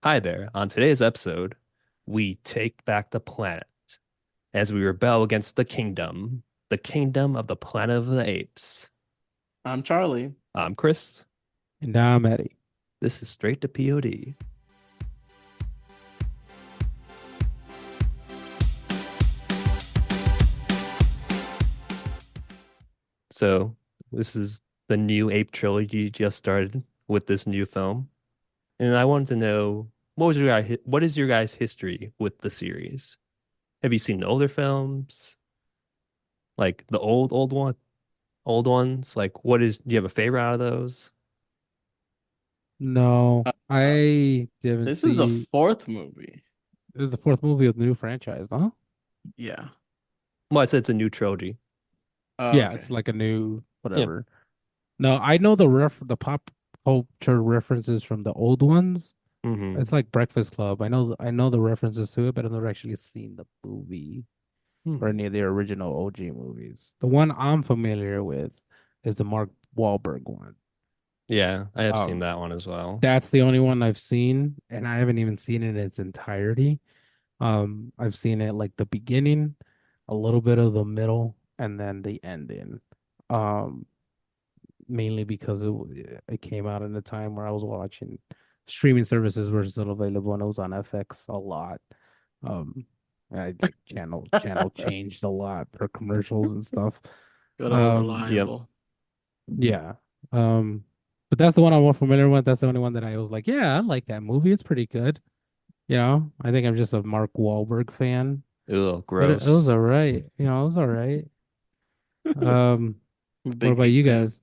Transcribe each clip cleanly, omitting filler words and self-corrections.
Hi there. On today's episode, we take back the planet as we rebel against the kingdom of the planet of the apes. I'm Charlie. I'm Chris. And now I'm Eddie. This is straight to POD. So, this is the new Ape trilogy just started with this new film. And I wanted to know what is your guys' history with the series? Have you seen the older films? Like the old ones? Like do you have a favorite out of those? No, Uh, I didn't this is the see. fourth movie. This is the fourth movie of the new franchise, no? Yeah. Well, I said it's a new trilogy. Oh, Yeah, it's okay. like a new Yeah. whatever. No, I know the pop culture references from the old ones. Hmm. It's like Breakfast Club. I know the references to it, but I've never actually seen the movie or Hmm. any of the original OG movies. The one I'm familiar with is the Mark Wahlberg one. Yeah, I have seen Um, that one as well. that's the only one I've seen, and I haven't even seen it in its entirety. I've seen it like the beginning, a little bit of the middle, and then the ending. Um, Mainly because it came out in a time where I was watching streaming services were still available and it was on FX a lot. Um, and I like channel changed a lot for commercials and stuff. Good old Um, Yep. reliable. yeah. Um, but that's the one I'm more familiar with. That's the only one that I was like, yeah, I like that movie. It's pretty good. I think I'm just a Mark Wahlberg fan. Ugh, But it was gross. all right. It was all right. Um, I'm a what big about ape you fan. guys?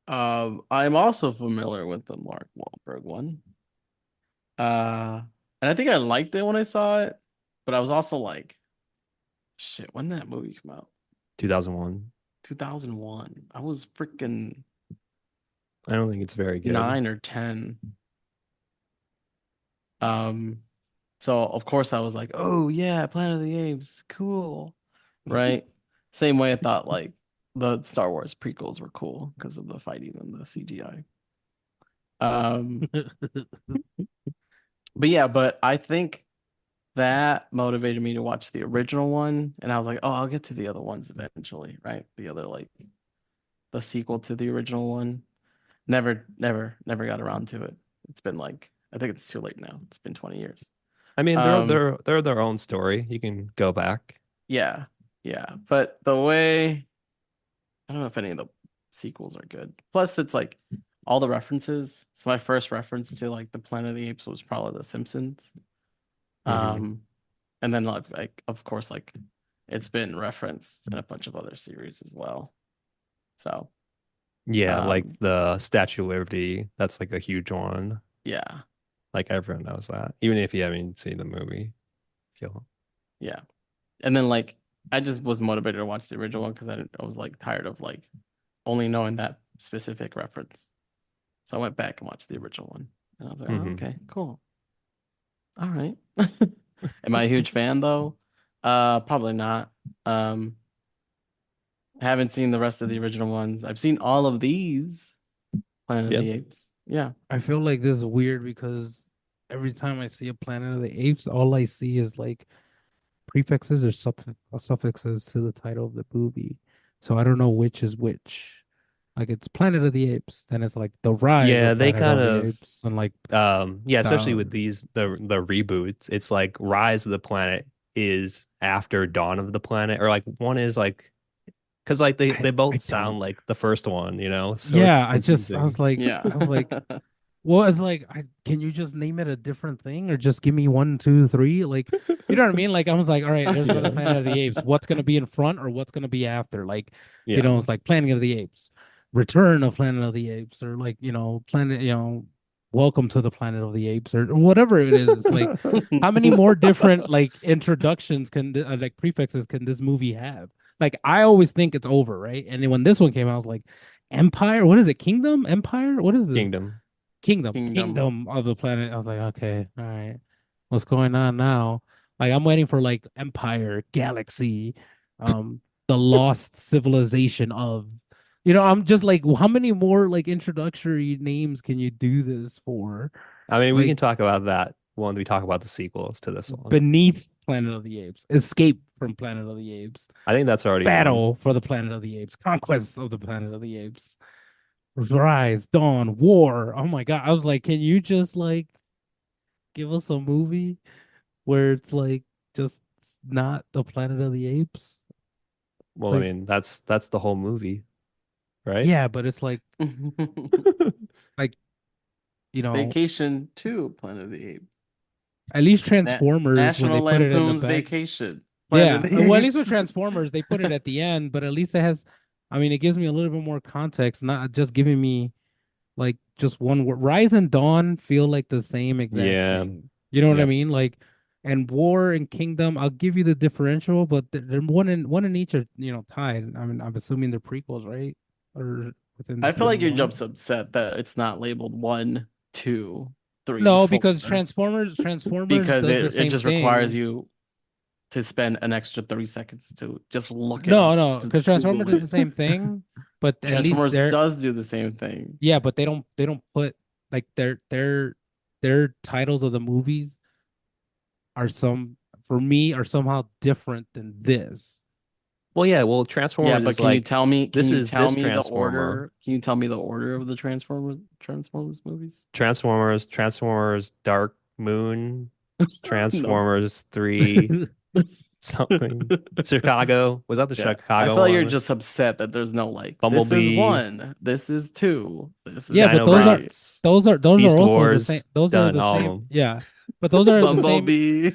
I'm also familiar with the Mark Wahlberg one. Uh, and I think I liked it when I saw it, but I was also like, shit, when did that movie come out? 2001. 2001. I was freaking I don't think it's very good. 9 or 10. Um, so of course I was like, oh yeah, Planet of the Apes, cool. Right? Same way I thought like the Star Wars prequels were cool because of the fighting and the CGI. Um, but yeah, but I think that motivated me to watch the original one, and I was like, oh, I'll get to the other ones eventually, right? The other like the sequel to the original one. Never got around to it. It's been like I think it's too late now. It's been 20 years. I mean, Um, they're their own story. You can go back. yeah, yeah. But the way I don't know if any of the sequels are good. Plus, it's like all the references. So my first reference to like the Planet of the Apes was probably The Simpsons. Hmm. Um, and then like of course like it's been referenced in a bunch of other series as well. So Yeah, like um, the Statue of Liberty. That's like a huge one. yeah, Like everyone knows that, even if you haven't seen the movie. Feel yeah. And then like I just was motivated to watch the original one because I was like tired of like only knowing that specific reference. So I went back and watched the original one, and I was like, oh, hmm okay, cool. All right. Am I a huge fan though? Probably not. Um, I haven't seen the rest of the original ones. I've seen all of these Planet of Yeah. the Apes. Yeah. I feel like this is weird because every time I see a Planet of the Apes, all I see is like prefixes or suffixes to the title of the movie. So I don't know which is which. Like it's Planet of the Apes, then it's like the Rise Yeah, of they Planet kind of the of Apes, and like yeah, especially with the the reboots. It's like Rise of the Planet is after Dawn of the Planet, or like one is like because like I they I both don't. sound like the first one, so Yeah, it's I was confusing. like Yeah. I was like well, it's like can you just name it a different thing or just give me one, two, three? Like, you know what I mean? Like I was like, all right, there's another Yeah. Planet of the Apes. What's gonna be in front or what's gonna be after? Like, Yeah. it's like Planet of the Apes, Return of Planet of the Apes, or like, Planet, Welcome to the Planet of the Apes, or whatever it is. It's like, how many more different like introductions like prefixes can this movie have? Like, I always think it's over, right? And then when this one came out, I was like, Empire, what is it? Kingdom, Empire, what is this? Kingdom. Kingdom. Kingdom of the planet. I was like, okay, all right, what's going on now? Like, I'm waiting for like Empire, Galaxy, the lost civilization of. I'm just like, how many more like introductory names can you do this for? I mean, we Like can talk about that when we talk about the sequels to this one. beneath Planet of the Apes, Escape from Planet of the Apes, I think that's already done. Battle for the Planet of the Apes, Conquest of the Planet of the Apes, Rise, Dawn, War. Oh my God. I was like, can you just like give us a movie where it's like just not the Planet of the Apes? Well, I Like, mean, that's the whole movie, right? yeah, but it's like, you know, Vacation to Planet of the Apes. at least Na- Transformers when they National put it in the Lampoon's back. Vacation. Planet Yeah. of the Well, at least Apes. with Transformers, they put it at the end, but at least it has, I mean, it gives me a little bit more context, not just giving me like just one word. Rise and Dawn feel like the same exact Yeah. thing. You know what I Yep. mean? Like, and War and Kingdom, I'll give you the differential, but they're one in each are tied. I mean, I'm assuming they're prequels, right? Or within the I feel like same you're one. just upset that it's not labeled one, two, three, No, four, because Transformers because does the it same just requires thing. you to spend an extra 30 seconds to just look it No, up. no, Just because Transformers Google does the it. same thing, but at least Transformers they're does do the same thing. yeah, but they don't put like their titles of the movies are some for me are somehow different than this. Well, yeah. Well, Yeah, Transformers but is like can this you is tell this me the Transformer. order? Can you tell me the order of the Transformers movies? Transformers Dark Moon, No. Transformers 3 something. Chicago. Was that the Yeah. I Chicago feel like you're one? just upset that there's no like this is Bumblebee, one, this is two, this Yeah, is but those are three. Dinobots, those are those are Beast also in the same Wars, those are done the all of same them. yeah. But those are the same Bumblebee.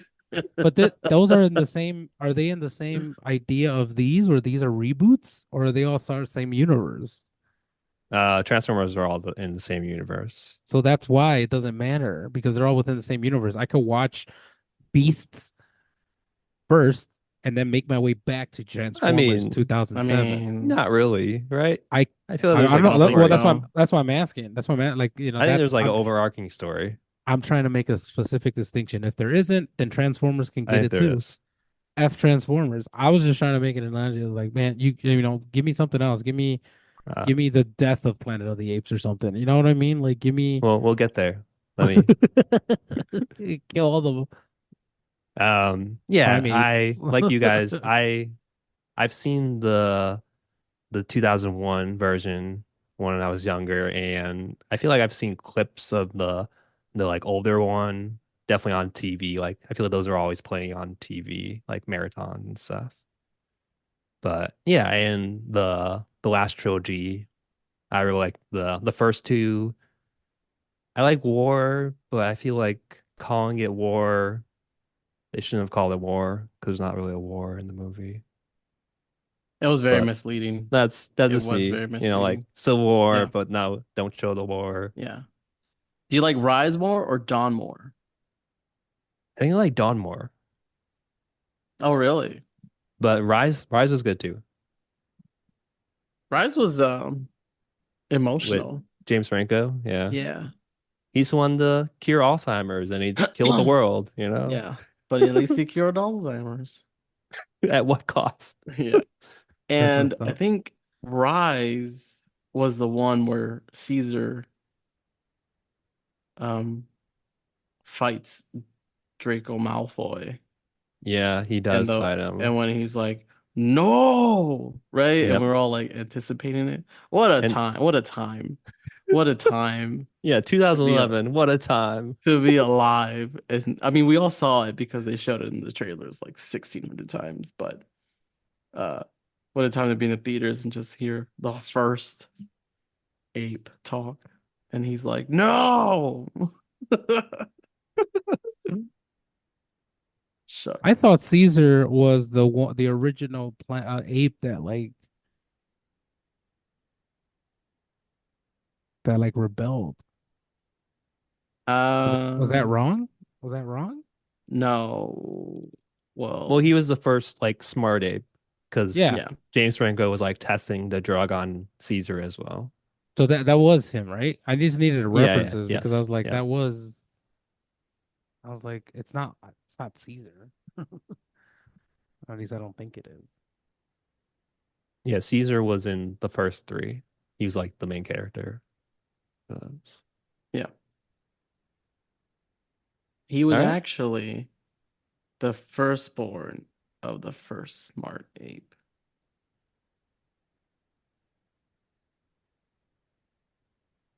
those are in the same are they in the same idea of these or these are reboots or are they all start the same universe? Transformers are all in the same universe. So that's why it doesn't matter because they're all within the same universe. I could watch Beasts first and then make my way back to I Transformers mean, I 2007. mean, not really, right? I I feel like I there's don't like a I don't know. think Well, story. so. that's why I'm asking. That's why like I think there's like an overarching story. I'm trying to make a specific distinction. If there isn't, then Transformers can I get think it there too. is. F Transformers. I was just trying to make an analogy. I was like, man, give me something else. Uh, Give me the death of Planet of the Apes or something. You know what I mean? Like, give me well, we'll get there. Let me. kill all the Yeah, primates. I like you guys. I've seen the 2001 version when I was younger, and I feel like I've seen clips of the like older one, definitely on TV. Like I feel like those are always playing on TV, like marathon and stuff. But yeah, and the last trilogy, I really like the first two. I like War, but I feel like calling it War, they shouldn't have called it War because there's not really a war in the movie. It was very But misleading. that's It just was me, very like misleading. Civil War, Yeah. but now don't show the war. Yeah. Do you like Rise more or Dawn more? I think I like Dawn more, Oh, really? but Rise was good too Rise was with emotional. James Franco. Yeah, Yeah. he's the one to cure Alzheimer's, and he killed the world. Yeah. But at least he cured Alzheimer's. At what cost? Yeah. That's And messed I up. think Rise was the one where Caesar um fights Draco Malfoy Yeah, he and does the fight him. and when he's like, no, right? And Yep, we're all like anticipating it. What a and time. What a time. What a time yeah, to be 2011. What a time. alive. And I mean we all saw it because they showed it in the trailers like 1600 times, but uh what a time to be in the theaters and just hear the first ape talk. And he's like, no. I Shucks. thought Caesar was the original ape that like rebelled. Was that Um, wrong? Was that wrong? no. Well, Well, he was the first like smart ape because Yeah. yeah. James Franco was like testing the drug on Caesar as well. So that was him, right? I just needed Yeah, yeah, references because I yes, was like, yeah. I was like, it's not Caesar. At least I don't think it is. Yeah, Caesar was in the first three. He was like the main character. Yeah. He All was right. actually the firstborn of the first smart ape.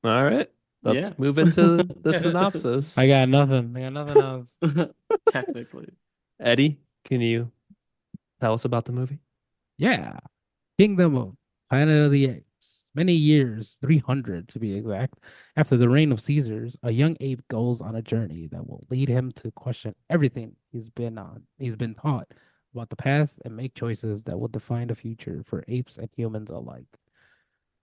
All right. Let's Yeah. move into the I synopsis. got nothing. I got nothing else. Technically. Eddie, can you tell us about the movie? Yeah. Kingdom of Planet of the Apes. Many years, 300 to be exact, after the reign of Caesars, a young ape goes on a journey that will lead him to question everything he's been taught about the past and make choices that will define the future for apes and humans alike.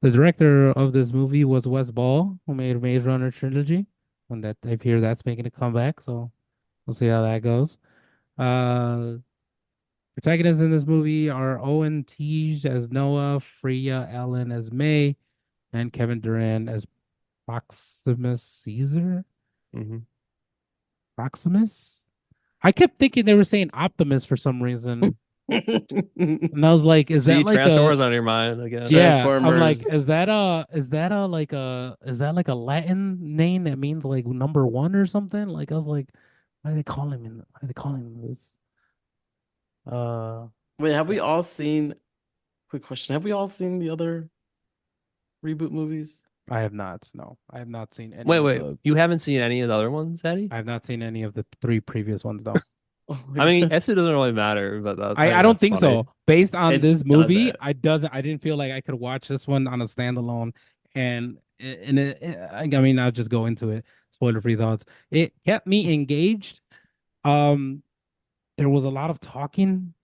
The director of this movie was Wes Ball, who made Maze Runner trilogy, and that I hear that's making a comeback, so we'll see how that goes. Uh, Protagonists in this movie are Owen Teague as Noah, Freya Allen as May, and Kevin Durant as Proximus Caesar. Hmm. Proximus? I kept thinking they were saying Optimus for some reason. And I was like, is that See, like a Transformers on your mind, I guess. yeah, I'm like, Transformers. is that a Latin name that means like number one or something? Like I was like, why are they calling him this? Uh Wait, have we yeah, all seen? Quick question: have we all seen the other reboot movies? I have not. No, I have not seen any Wait, of wait. the You haven't seen any of the other ones, Eddie? I have not seen any of the three previous ones though. Oh my I mean, god, guess it doesn't really matter, but I I think don't that's think so. funny. Based on it this movie, doesn't. I didn't feel like I could watch this one on a standalone I mean I'll just go into it. Spoiler free thoughts. It kept me engaged. Um there was a lot of talking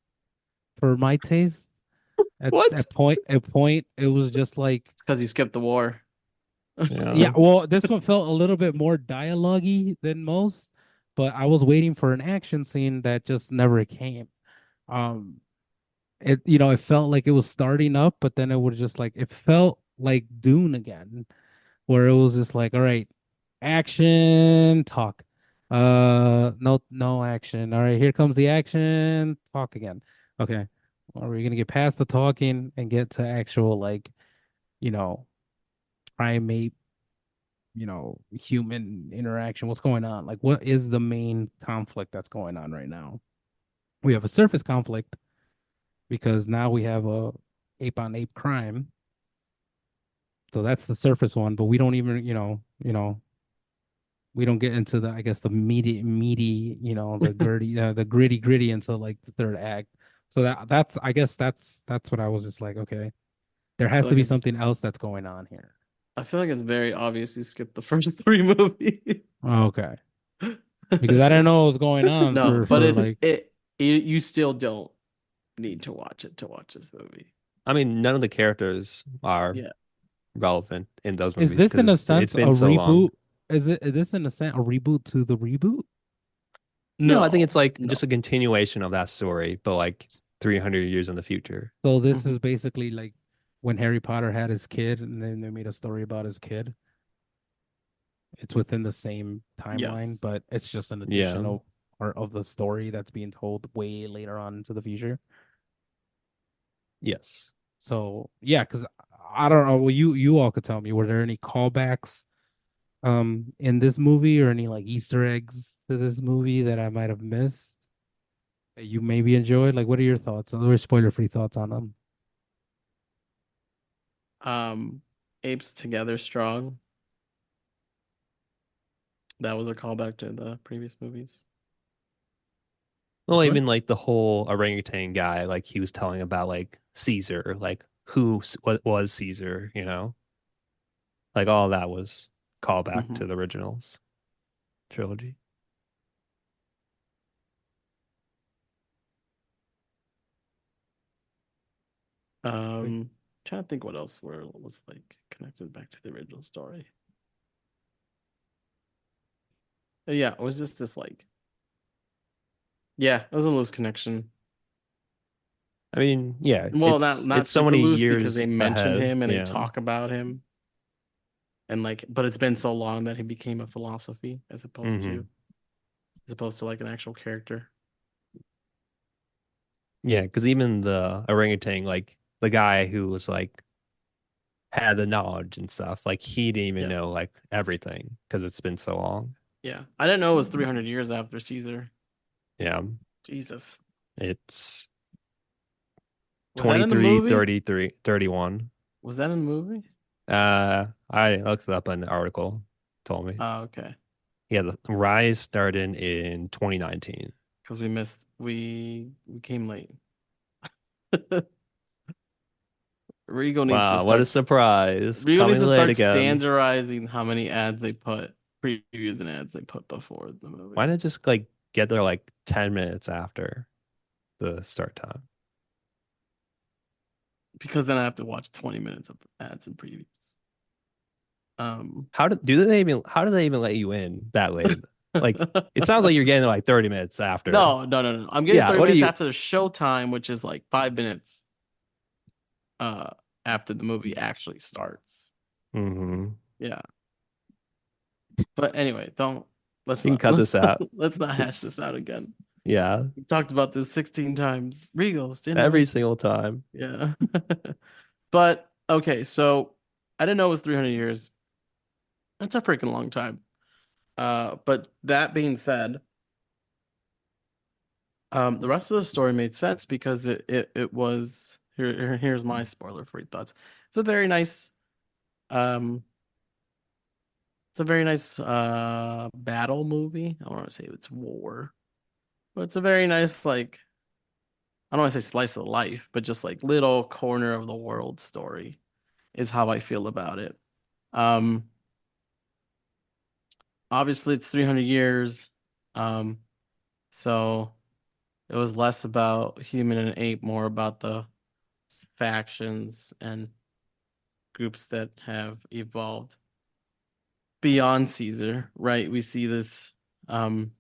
for my taste. What? At point it was just like It's because you skipped the war. yeah, Yeah. well, this one felt a little bit more dialogue-y than most, but I was waiting for an action scene that just never came. Um, it felt like it was starting up, but then it was just like it felt like Dune again, where it was just like, all right, action, talk. No action. All right, here comes the action, talk again. Okay. Are we gonna get past the talking and get to actual like, you know, primate human interaction. What's going on? Like, what is the main conflict that's going on right now? We have a surface conflict because now we have a ape on ape crime. So that's the surface one, but we don't even, we don't get into the, I guess, the meaty, the gritty until like the third act. So I guess that's what I was just like, okay, there I has feel to like be it's. something else that's going on here. I feel like it's very obvious you skipped the first three movies. Okay, because I didn't know what was going on No, but for like you still don't need to watch it to watch this movie. I mean, none of the characters are Yeah. relevant in those Is movies this because in a it's sense a been so reboot? long. Is this in a sense a reboot to the reboot? No, I think it's No, like no. just a continuation of that story, but like 300 years in the future. So this Mhm. is basically like when Harry Potter had his kid, and then they made a story about his kid. It's within the same timeline, Yes. but it's just an Yeah. additional part of the story that's being told way later on into the future. Yes. So yeah, because I don't know. Well, you all could tell me. Were there any callbacks in this movie or any like Easter eggs to this movie that I might have missed that you maybe enjoyed? Like, what are your thoughts? Or spoiler free thoughts on them? Um, Apes Together Strong. That was a callback to the previous movies. Well, What? even like the whole orangutan guy, like he was telling about like Caesar, like what was Caesar, like all that was callback Hmm. to the originals trilogy. Um, Trying to think what else was like connected back to the original story. Yeah, it was just this like, yeah, it was a loose connection. I mean, yeah, Well, not it's so super many loose because years they mention ahead. him and they Yeah. talk about him, and like, but it's been so long that he became a philosophy Hmm. as opposed to like an actual character. Yeah, because even the orangutan, like the guy who was like had the knowledge and stuff. Like he didn't even Yeah. know like everything because it's been so long. Yeah. I didn't know it was 300 years after Caesar. Yeah. Jesus. It's Was that in the 23, movie? 33, 31. Was that in the movie? I looked it up in the article, told me. Oh, okay. Yeah, the rise started in 2019. Because we came late. Regal needs to Wow, what a start surprise. Regal needs Coming to late start again. standardizing how many ads they put, previews and ads they put before the Why movie. not just like get there like 10 minutes after the start time? Because then I have to watch 20 minutes of ads and previews. How do they even let you in that late? Like it sounds like you're getting there like 30 minutes after. No, no, no, no. I'm getting Yeah, 30 what are minutes you? after the show time, which is like 5 minutes uh after the movie actually starts. Hmm. Yeah. But anyway, don't let's You can not cut this out. let's not hash It's this out again. yeah, We talked about this 16 times. Regal, every standardization. single time. Yeah. But okay, so I didn't know it was 300 years. That's a freaking long time. But that being said, the rest of the story made sense because it was here's my spoiler free thoughts. It's a very nice um it's a very nice battle movie. I don't want to say it's war, but it's a very nice like I don't want to say slice of life, but just like little corner of the world story is how I feel about it. Um Obviously it's 300 years. Um so it was less about human and ape, more about the factions and groups that have evolved beyond Caesar, right? We see um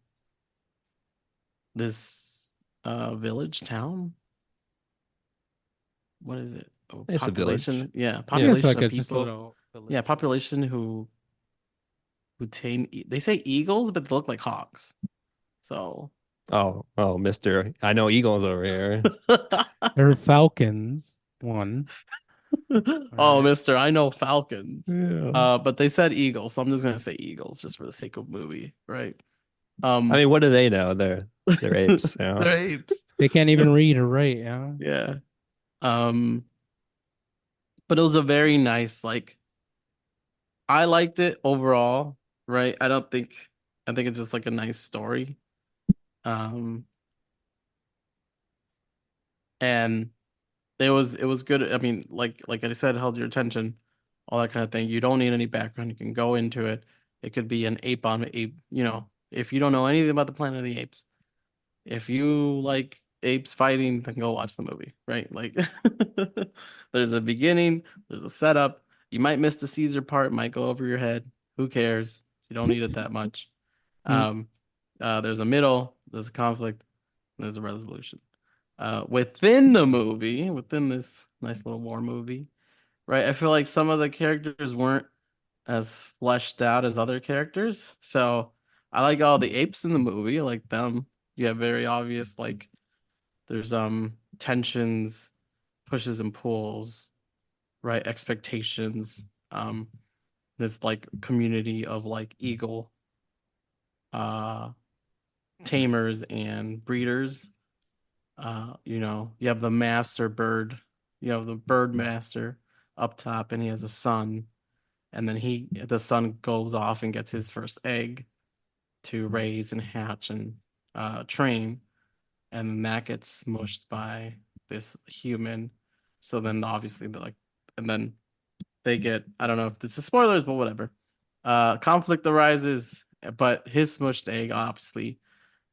this village town. What is it? Oh, It's a village. population. Yeah, I think Yeah. it's population like of a just a people. little village. Yeah, population who tame. They say eagles, but they look like hawks. So, Oh, Mr. I know Eagles over here. They're falcons. One. All oh, right. Mister, I know falcons. Yeah. But they said eagles, so I'm just gonna say eagles just for the sake of movie, right? I Um, mean, what do they know? They're apes, you know. they're apes. They can't even read or write, yeah. Yeah. Um, but it was a very nice, like, I liked it overall, right? I think it's just like a nice story. Um, and it was good. I mean, like I said, it held your attention, all that kind of thing. You don't need any background. You can go into it. It could be an ape on ape, if you don't know anything about the Planet of the Apes, if you like apes fighting, then go watch the movie, right? Like there's a beginning, there's a setup. You might miss the Caesar part, might go over your head. Who cares? You don't need it that much. Mm. Um, there's a middle, there's a conflict, there's a resolution. Within the movie, within this nice little war movie, right? I feel like some of the characters weren't as fleshed out as other characters. So I like all the apes in the movie. I like them. You have very obvious like there's tensions, pushes and pulls, right? Expectations. This like community of like eagle uh tamers and breeders. You have the master bird, you have the bird master up top, and he has a son, and then the son goes off and gets his first egg to raise and hatch and train, and then that gets smushed by this human. So then obviously they're like, and then they get, I don't know if this is spoilers, but whatever. Conflict arises, but his smushed egg obviously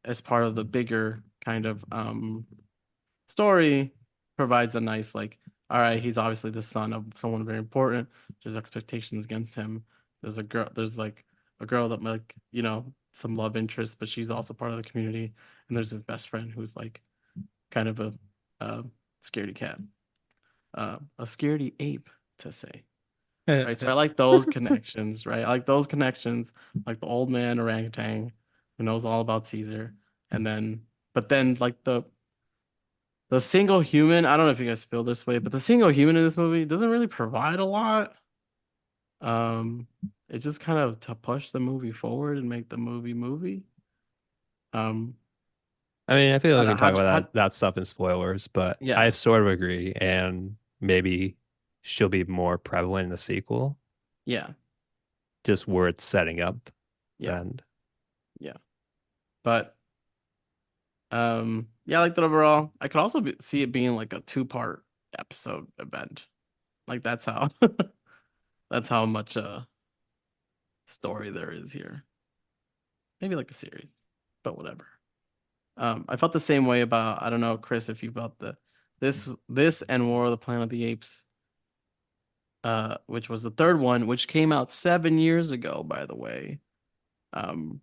as part of the bigger kind of story provides a nice like, all right, he's obviously the son of someone very important. There's expectations against him. There's like a girl that like, some love interest, but she's also part of the community. And there's his best friend who's like kind of a scaredy cat, a scaredy ape to say. Right. So I like those connections, right? I like those connections, like the old man orangutan who knows all about Caesar. And then, but then like The single human, I don't know if you guys feel this way, but the single human in this movie doesn't really provide a lot. Um, it's just kind of to push the movie forward and make the movie. Um, I mean, I feel I like we don't can know talk how, about that stuff in spoilers, but I yeah, sort of agree, and maybe she'll be more prevalent in the sequel, yeah, just where it's setting up yeah, then. yeah. But yeah, I like that overall. I could also see it being like a two-part episode event. Like that's how that's how much story there is here. Maybe like a series, but whatever. I felt the same way about I don't know, Chris, if you felt this and War of the Planet of the Apes, which was the third one, which came out 7 years ago, by the way. Um,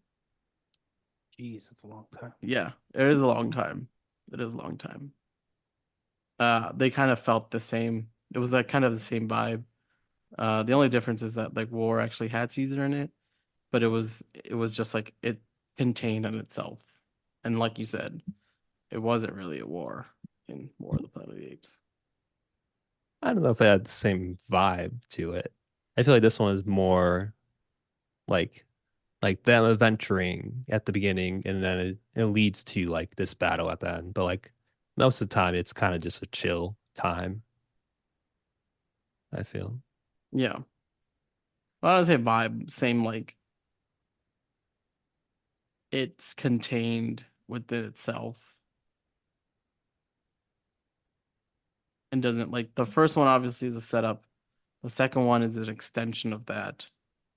Jeez, it's a long time. yeah, it is a long time. It is a long time. They kind of felt the same. It was like kind of the same vibe. The only difference is that like War actually had Caesar in it, but it was just like it contained in itself. And like you said, it wasn't really a war in War of the Planet of the Apes. I don't know if it had the same vibe to it. I feel like this one is more like them adventuring at the beginning, and then it leads to like this battle at the end. But like most of the time, it's kind of just a chill time, I feel. Yeah. Well, I would say vibe, same like it's contained within itself and doesn't like the first one obviously is a setup. The second one is an extension of that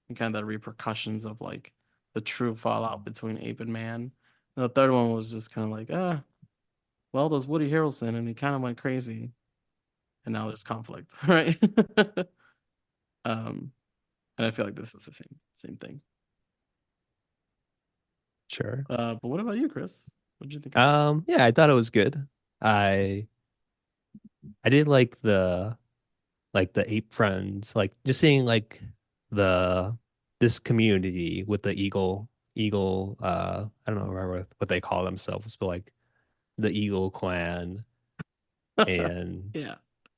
and kind of the repercussions of like the true fallout between ape and man. And the third one was just kind of like, well, there's Woody Harrelson and he kind of went crazy and now there's conflict, right? um, and I feel like this is the same thing. Sure. But what about you, Chris? What did you think of this one? Yeah, I thought it was good. I I did like the ape friends, like just seeing like the this community with the eagle I don't know remember what they call themselves, but like the Eagle clan and Yeah,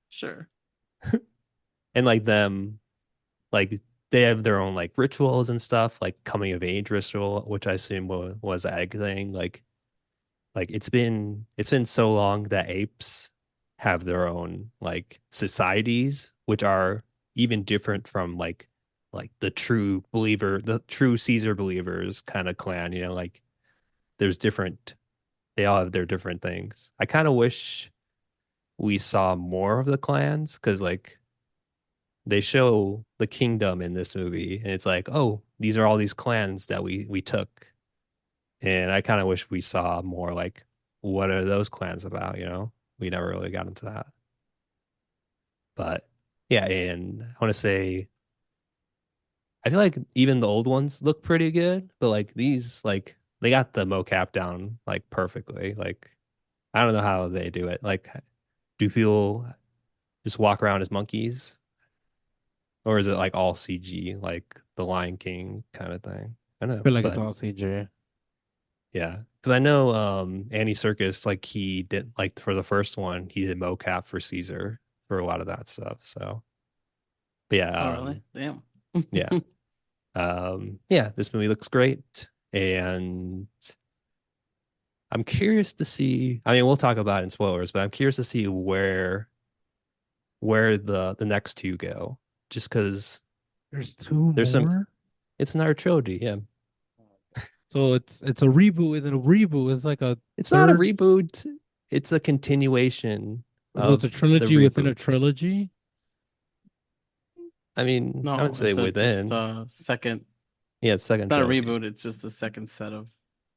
sure. like them like they have their own like rituals and stuff, like coming of age ritual, which I assume was a egg thing. Like it's been so long that apes have their own like societies, which are even different from like the true Caesar believers kind of clan, like there's different they all have their different things. I kind of wish we saw more of the clans because like they show the kingdom in this movie and it's like, oh, these are all these clans that we took. And I kind of wish we saw more like what are those clans about? We never really got into that. But yeah, and I want to say I feel like even the old ones look pretty good, but like these like they got the mocap down like perfectly. Like I don't know how they do it. Like do people just walk around as monkeys? Or is it like all CG, like the Lion King kind of thing? I don't I know, feel like it's but all CJ. yeah, because I know Andy Serkis, like he did like for the first one, he did mocap for Caesar for a lot of that stuff. So, but yeah, Oh, really? Damn. yeah, yeah, this movie looks great, and I'm curious to see. I mean, we'll talk about it in spoilers, but I'm curious to see where the next two go, just because There's two there's some. more. It's another trilogy, yeah. So it's a reboot within a reboot. It's like a It's not a third. reboot. It's a continuation So it's a of the trilogy within a reboot. trilogy. I mean, I would No, say it's a just within. a second. Yeah, it's second It's not a trilogy. reboot. It's just a second set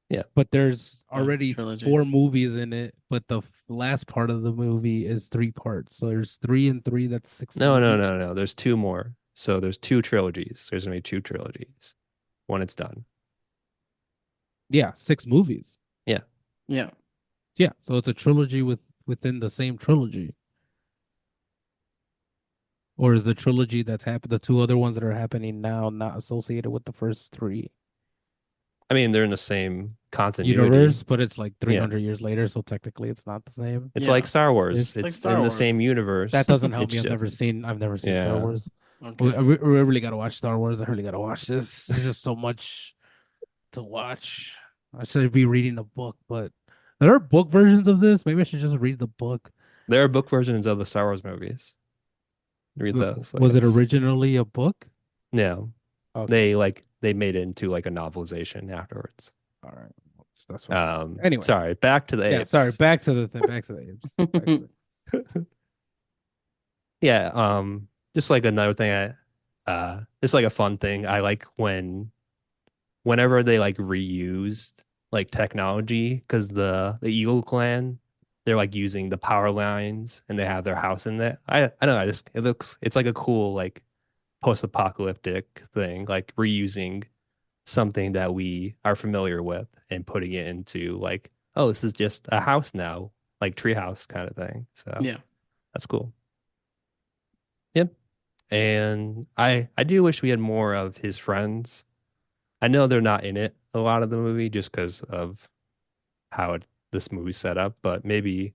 Yeah. But there's of already four trilogies. movies in it, but the last part of the movie is three parts. So there's three and three, that's six No, no, movies. no, no. There's two more. So there's two trilogies. There's gonna be two trilogies when it's done. Yeah, six movies. Yeah. Yeah. Yeah, so it's a trilogy within the same trilogy. Or is the trilogy that's happened the two other ones that are happening now not associated with the first three? I mean, they're in the same continuity. universe, but it's like Yeah. 300 years later, so technically it's not the same. It's like Yeah, Star Wars. Ish. like It's Star in the same Wars. That universe. doesn't help It's me. just I've never seen Star yeah. Wars. Okay. We really got to watch Star Wars. I really got to watch this. There's just so much to watch. I should be reading a book, but there are book versions of this. Maybe I should just read the book. There are book versions of the Star Wars movies. Read those. Like Was it it's originally a book? no. Okay. They made it into like a novelization afterwards. All right. That's fine. Anyway, Sorry, back to the yeah, sorry. apes. Back to the thing. Back to the apes. Back to the Yeah, just like another thing just like a fun thing. I like whenever they like reused like technology because the Eagle clan they're like using the power lines and they have their house in there. I don't know, I just it's like a cool like post-apocalyptic thing, like reusing something that we are familiar with and putting it into like, oh, this is just a house now, like treehouse kind of thing. So Yeah. that's cool. Yep. And I do wish we had more of his friends. I know they're not in it a lot of the movie just because of how this movie's set up, but maybe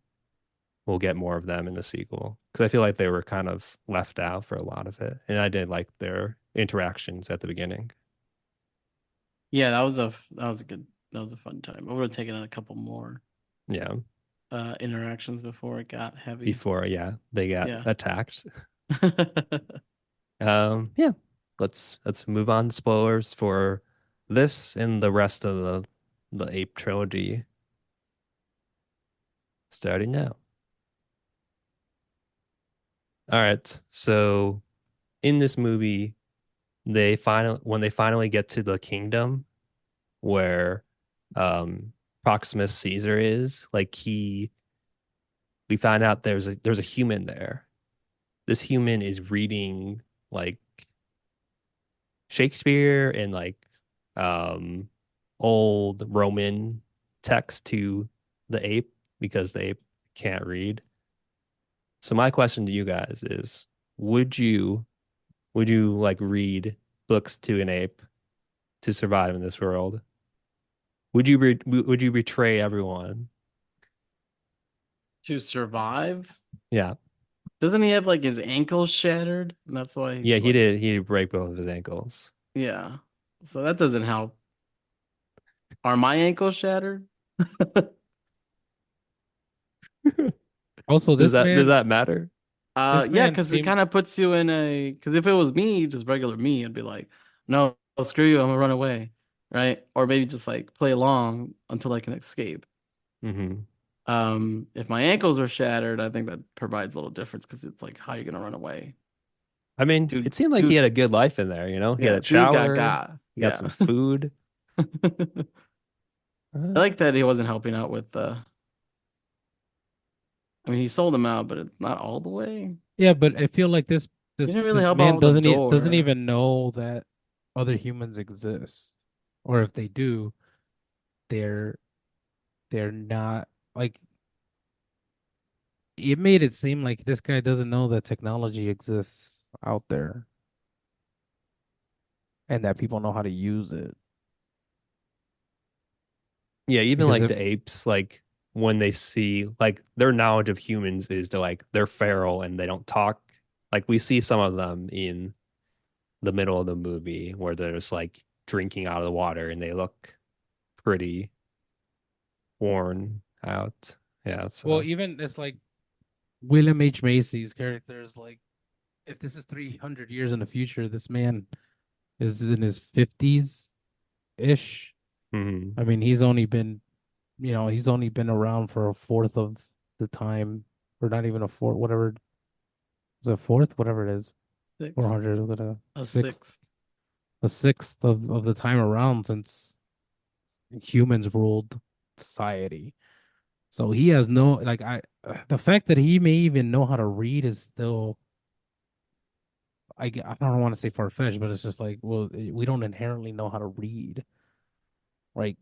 we'll get more of them in the sequel because I feel like they were kind of left out for a lot of it, and I did like their interactions at the beginning. Yeah, that was a good that was a fun time. I would have taken a couple more Yeah, interactions before it got heavy. before yeah they got Yeah. attacked. Yeah, let's move on to spoilers for this and the rest of the Ape trilogy starting now. All right, so in this movie, when they finally get to the kingdom where Proximus Caesar is, like we find out there's a human there. This human is reading like Shakespeare and like um old Roman text to the ape because the ape can't read. So my question to you guys is, would you would you like read books to an ape to survive in this world? Would you betray everyone? To survive. Yeah. Doesn't he have like his ankles shattered? And that's why Yeah, he's like, he did break both of his ankles. yeah. So that doesn't help. Are my ankles shattered? Also, Does that matter? this Yeah, man because it seemed kind of puts you in a. Because if it was me, just regular me, I'd be like, no, screw you, I'm gonna run away, right? Or maybe just like play along until I can escape. Hmm. If my ankles were shattered, I think that provides a little difference because it's like, how you gonna run away, I mean, dude? it seemed like he Dude, had a good life in there, you know? He had yeah, a dude shower, got, he got yeah. some food. I Uh, like that he wasn't helping out with the. I mean, he sold them out, but it's not all the way. yeah, but I feel like He didn't really this help out man with the doesn't door. even know that other humans exist, or if they do, they're they're not like it made it seem like this guy doesn't know that technology exists out there and that people know how to use it. yeah, even Because like if the apes, like when they see like their knowledge of humans is to like they're feral and they don't talk. Like we see some of them in the middle of the movie where they're just like drinking out of the water and they look pretty worn out. Yeah, well, so even it's like William H. Macy's character is like, if this is 300 years in the future, this man is in his 50s ish. mhm. I mean, he's only been around for a fourth of the time, or not even a fourth, whatever. Is it a fourth? Whatever it is. Sixth, 400, what a sixth, sixth. a sixth of the time around since humans ruled society. So he has no, like, the fact that he may even know how to read is still, I don't want to say far-fetched, but it's just like, well, we don't inherently know how to read. Like,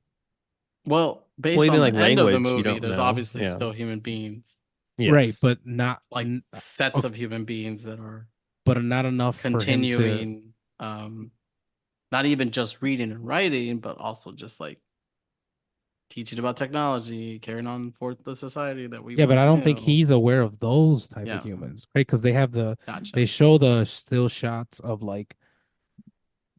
Well, Well, based even on like the end of the language, you movie, don't there's know. obviously Yeah. still human beings, right, Yes. but not, like sets okay, of human beings that are but not enough for him to, continuing, not even just reading and writing, but also just like teaching about technology, carrying on forth the society that we Yeah, but I once don't think knew. he's aware of those type of Yeah, humans, right? Because they have gotcha. they show the still shots of like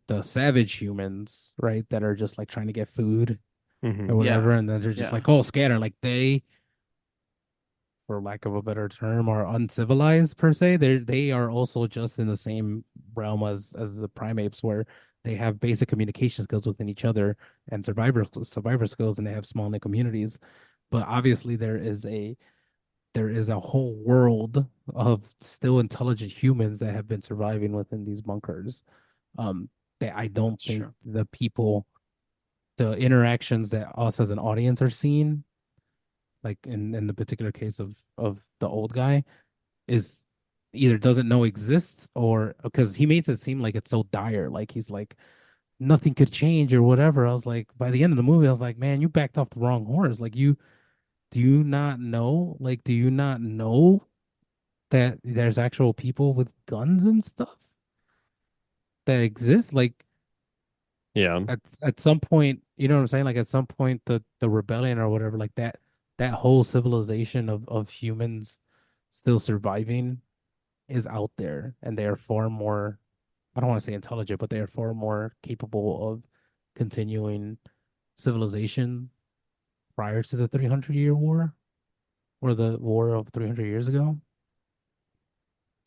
the savage humans, right? That are just like trying to get food or Hmm. whatever. Yeah, And then they're just yeah, like, oh, scatter. Like they, for lack of a better term, are uncivilized per se. They are also just in the same realm as the primates where they have basic communication skills within each other and survivor skills, and they have small knit communities. But obviously there is a whole world of still intelligent humans that have been surviving within these bunkers. Um, that I don't that's think true. the interactions that us as an audience are seeing, like in the particular case of the old guy, is either doesn't know exists or because he makes it seem like it's so dire, like he's like nothing could change or whatever. I was like, by the end of the movie, I was like, man, you backed off the wrong horse. Like you do you not know? Like, do you not know that there's actual people with guns and stuff that exist? Like Yeah. at some point, you know what I'm saying? Like at some point the rebellion or whatever, like that whole civilization of humans still surviving is out there and they are far more I don't want to say intelligent, but they are far more capable of continuing civilization prior to the 300-year war or the war of 300 years ago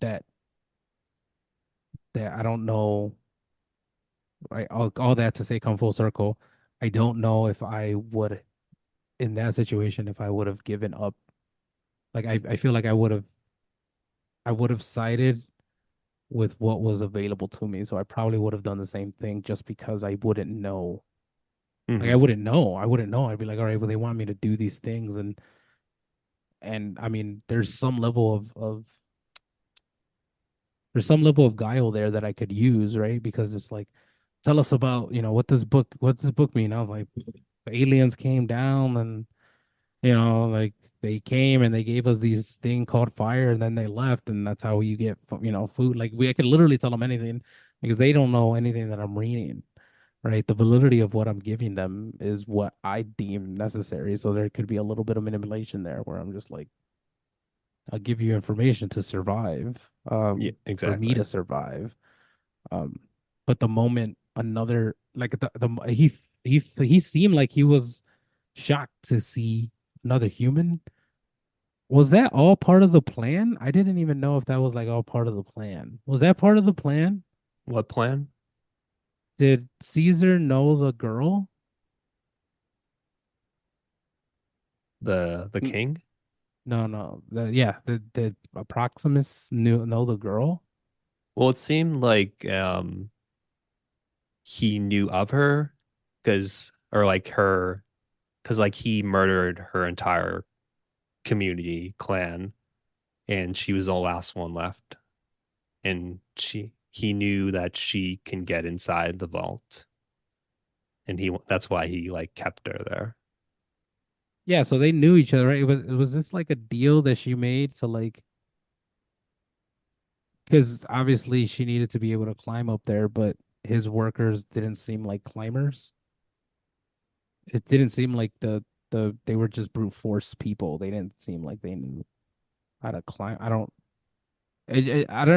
that I don't know. Right, all that to say, come full circle. I don't know if I would, in that situation, if I would have given up. Like I feel like I would have sided with what was available to me. So I probably would have done the same thing just because I wouldn't know. Like I Hmm. wouldn't know. I wouldn't know. I'd be like, all right, well, they want me to do these things, and I mean, there's some level of guile there that I could use, right? Because it's like, tell us about, what's this book mean? I was like, aliens came down and, like they came and they gave us these thing called fire and then they left. And that's how you get, food. Like I could literally tell them anything because they don't know anything that I'm reading, right? The validity of what I'm giving them is what I deem necessary. So there could be a little bit of manipulation there where I'm just like, I'll give you information to survive, Yeah, for me exactly. to survive. Um, but the moment another like he seemed like he was shocked to see another human. Was that all part of the plan? I didn't even know if that was like all part of the plan. Was that part of the plan? What plan? Did Caesar know the girl? The Mm, king? No, no. Did Proximus know the girl? Well, it seemed like he knew of her because or like her because like he murdered her entire community clan and she was the last one left and he knew that she can get inside the vault and he that's why he like kept her there. Yeah, so they knew each other, right? Was this like a deal that she made to like because obviously she needed to be able to climb up there, but his workers didn't seem like climbers. It didn't seem like they were just brute force people. They didn't seem like they knew how to climb. I don't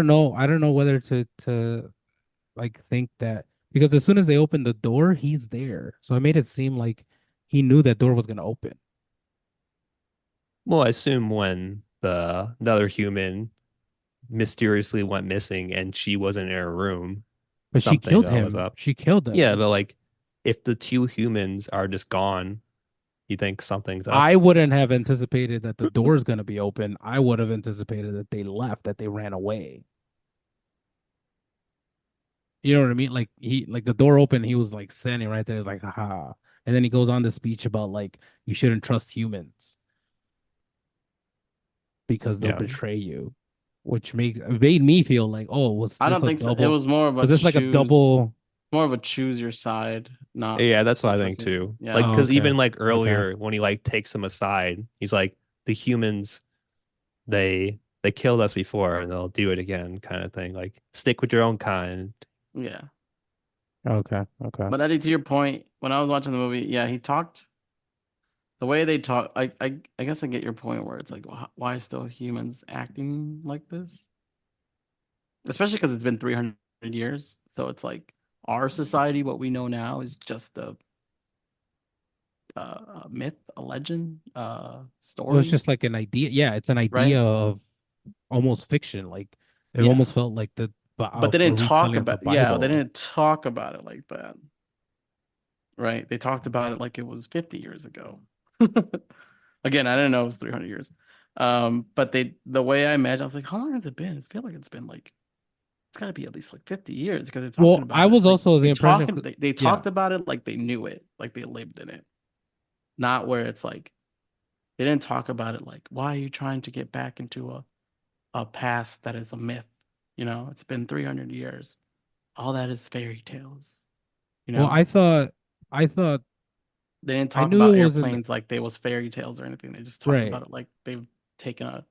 know. I don't know whether to like think that because as soon as they opened the door, he's there. So it made it seem like he knew that door was gonna open. Well, I assume when the other human mysteriously went missing and she wasn't in her room, But she something killed was him. up. She killed Yeah, him. but like if the two humans are just gone, you think something's up? I wouldn't have anticipated that the door is gonna be open. I would have anticipated that they left, that they ran away. You know what I mean? Like like the door opened, he was like standing right there, he's like, haha. And then he goes on this speech about like you shouldn't trust humans because they'll Yeah. betray you, which made me feel like, oh, I don't think so. It was was this like a double? more of a choose your side, not Yeah, that's what not I think trusting. too. Like, Yeah, Oh, because okay. even like Okay. earlier when he like takes him aside, he's like, the humans, they killed us before and they'll do it again, kind of thing. Like, stick with your own kind. yeah. Okay. Okay. But Eddie, to your point, when I was watching the movie, yeah, he talked. the way they talk, I guess I get your point where it's like, why still humans acting like this? Especially because it's been 300 years. So it's like our society, what we know now, is just a myth, a legend, It was story, just like an idea. Yeah, it's an idea right? of almost fiction. Like it Yeah. almost felt like But they a didn't talk retelling of the about, yeah, they Bible. didn't talk about it like that, right? They talked about it like it was 50 years ago. Again, I didn't know it was 300 years. But the way I imagine, I was like, how long has it been? I feel like it's been like, it's got to be at least like 50 years because they're talking Well, I about it. was Like also the impression. they Yeah. talked about it like they knew it, like they lived in it. Not where it's like, they didn't talk about it like, why are you trying to get back into a past that is a myth? It's been 300 years. All that is fairy tales, you Well, know? I thought, They didn't I talk knew about it was in airplanes like they was fairy tales or anything. They just talked right. about it like they've taken a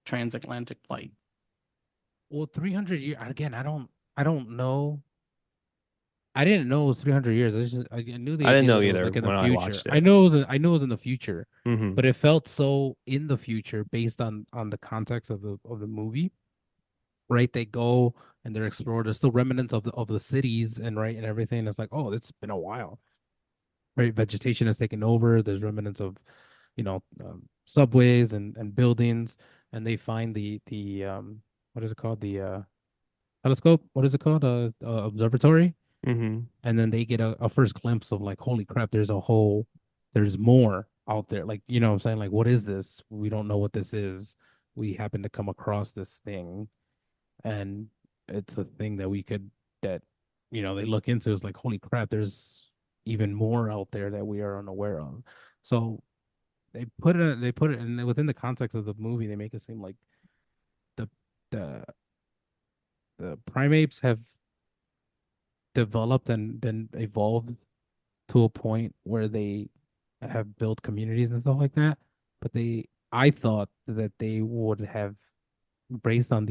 transatlantic flight. Well, 300 years again. I don't know. I didn't know it was 300 years. I knew the I didn't idea know that it was either like in the when I future. watched it. I knew it was in the future, Hmm. but it felt so in the future based on the context of the movie. Right? They go and they're explored. There's still remnants of the cities and right and everything. It's like, oh, it's been a while. Right? Vegetation has taken over. There's remnants of, subways and buildings, and they find the what is it called? The telescope. What is it called? Observatory. Hmm. And then they get a first glimpse of like, holy crap, there's more out there. Like, you know what I'm saying? Like, what is this? We don't know what this is. We happen to come across this thing, and it's a thing that we could that they look into. Is like, holy crap, there's even more out there that we are unaware of. So they put it and within the context of the movie, they make it seem like the the the primates have developed and been evolved to a point where they have built communities and stuff like that. But I thought that they would have, based on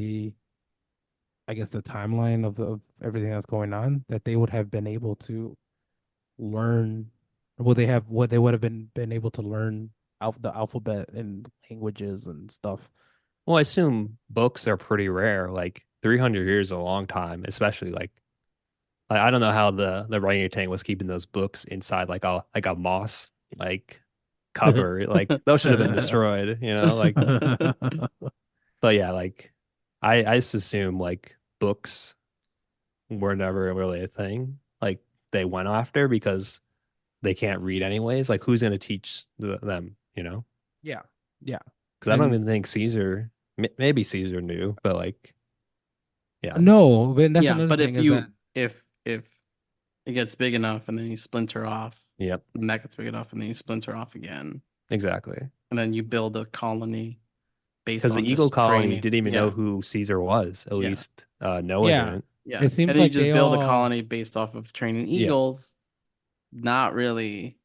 I guess, the timeline of everything that's going on, that they would have been able to learn, what they would have been able to learn the alphabet and languages and stuff. Well, I assume books are pretty rare. Like 300 years is a long time, especially like I don't know how the orangutan was keeping those books inside like a moss like cover. Like those should have been destroyed, like but yeah, like I just assume like books were never really a thing. Like they went after because they can't read anyways. Like who's gonna teach them? Yeah, yeah, Because I don't and even think Caesar, maybe Caesar knew, but like, yeah, no, but that's Yeah, another but thing is that if it gets big enough and then you splinter off, yep, and that gets big enough and then you splinter off again, exactly. and then you build a colony based Because the on Eagle just colony training. didn't even know Yeah, who Caesar was. At yeah, least Noah yeah, didn't. yeah. it And seems then you like they just build a all colony based off of training Yeah. eagles. Not really.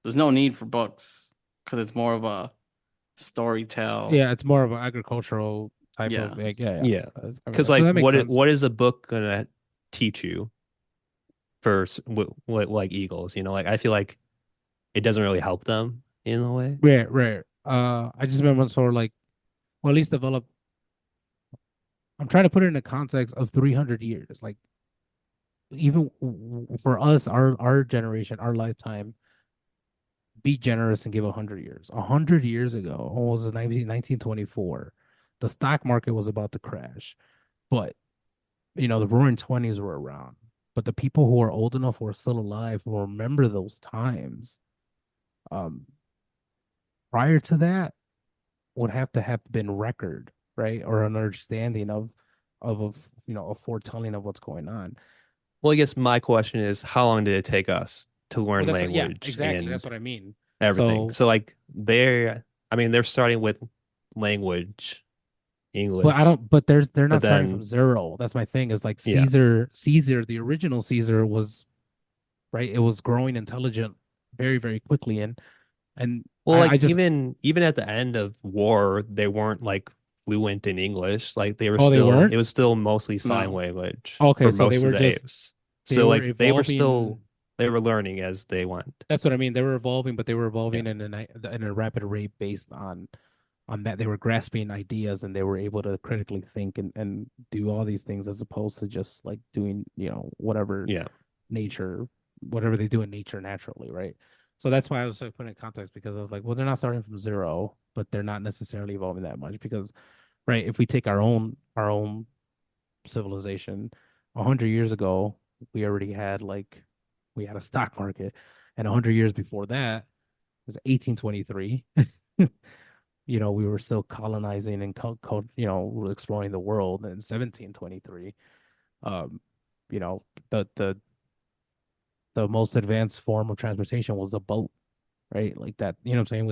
There's no need for books because it's more of a story tell. yeah, it's more of an agricultural type of, Yeah. like, yeah. Yeah. Because So like that makes sense. what is a book gonna teach you for like eagles? Like I feel like it doesn't really help them in a way. Rare, rare. I just remember sort of like, well, at least develop. I'm trying to put it in the context of 300 years. Like, even for us, our generation, our lifetime, be generous and give 100 years. 100 years ago, almost in 1924, the stock market was about to crash, but the Roaring Twenties were around. But the people who are old enough who are still alive will remember those times. Um, Prior to that, would have been record, right, or an understanding of a foretelling of what's going on. Well, I guess my question is, how long did it take us to Well, learn yeah, language exactly. That's and what I mean. everything? So, So like I mean, they're starting with language, but I English, don't. But they're but not starting from then zero. That's my thing. Is like yeah. Caesar, the original Caesar was right. It was growing intelligent very, very quickly, and Well, like I just even at the end of war, they weren't like fluent in English. Like they were oh, they still, it weren't. was still mostly sign No. language Okay, for so most of the apes. they So were like they were still evolving. They were learning as they went. That's what I mean. They were evolving, but they were Yeah. evolving in a rapid rate based on that. They were grasping ideas and they were able to critically think and do all these things as opposed to just like doing, whatever Yeah. nature, whatever they do in nature naturally, right? So that's why I was like putting in context because I was like, well, they're not starting from zero, but they're not necessarily evolving that much because, right, if we take our own civilization, 100 years ago, we already had like we had a stock market, and 100 years before that it was 1823. We were still colonizing and exploring the world in 1723. Um, you know, the most advanced form of transportation was the boat, right? Like that, what I'm saying?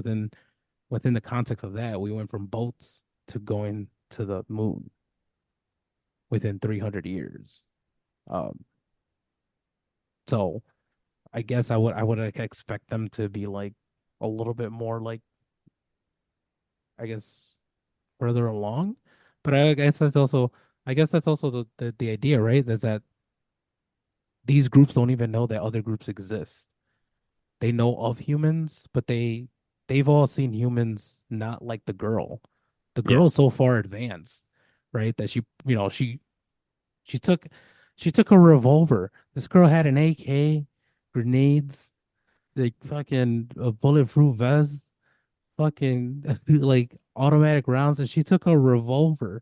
Within the context of that, we went from boats to going to the moon within 300 years. Um, so I guess I would like, expect them to be like a little bit more like, I guess, further along. But I guess that's also the idea, right? Is that these groups don't even know that other groups exist. They know of humans, but they've all seen humans not like the girl. The Yeah. girl's so far advanced, right? That she took she took a revolver. This girl had an AK, grenades, like fucking a bulletproof vest, fucking like automatic rounds, and she took a revolver.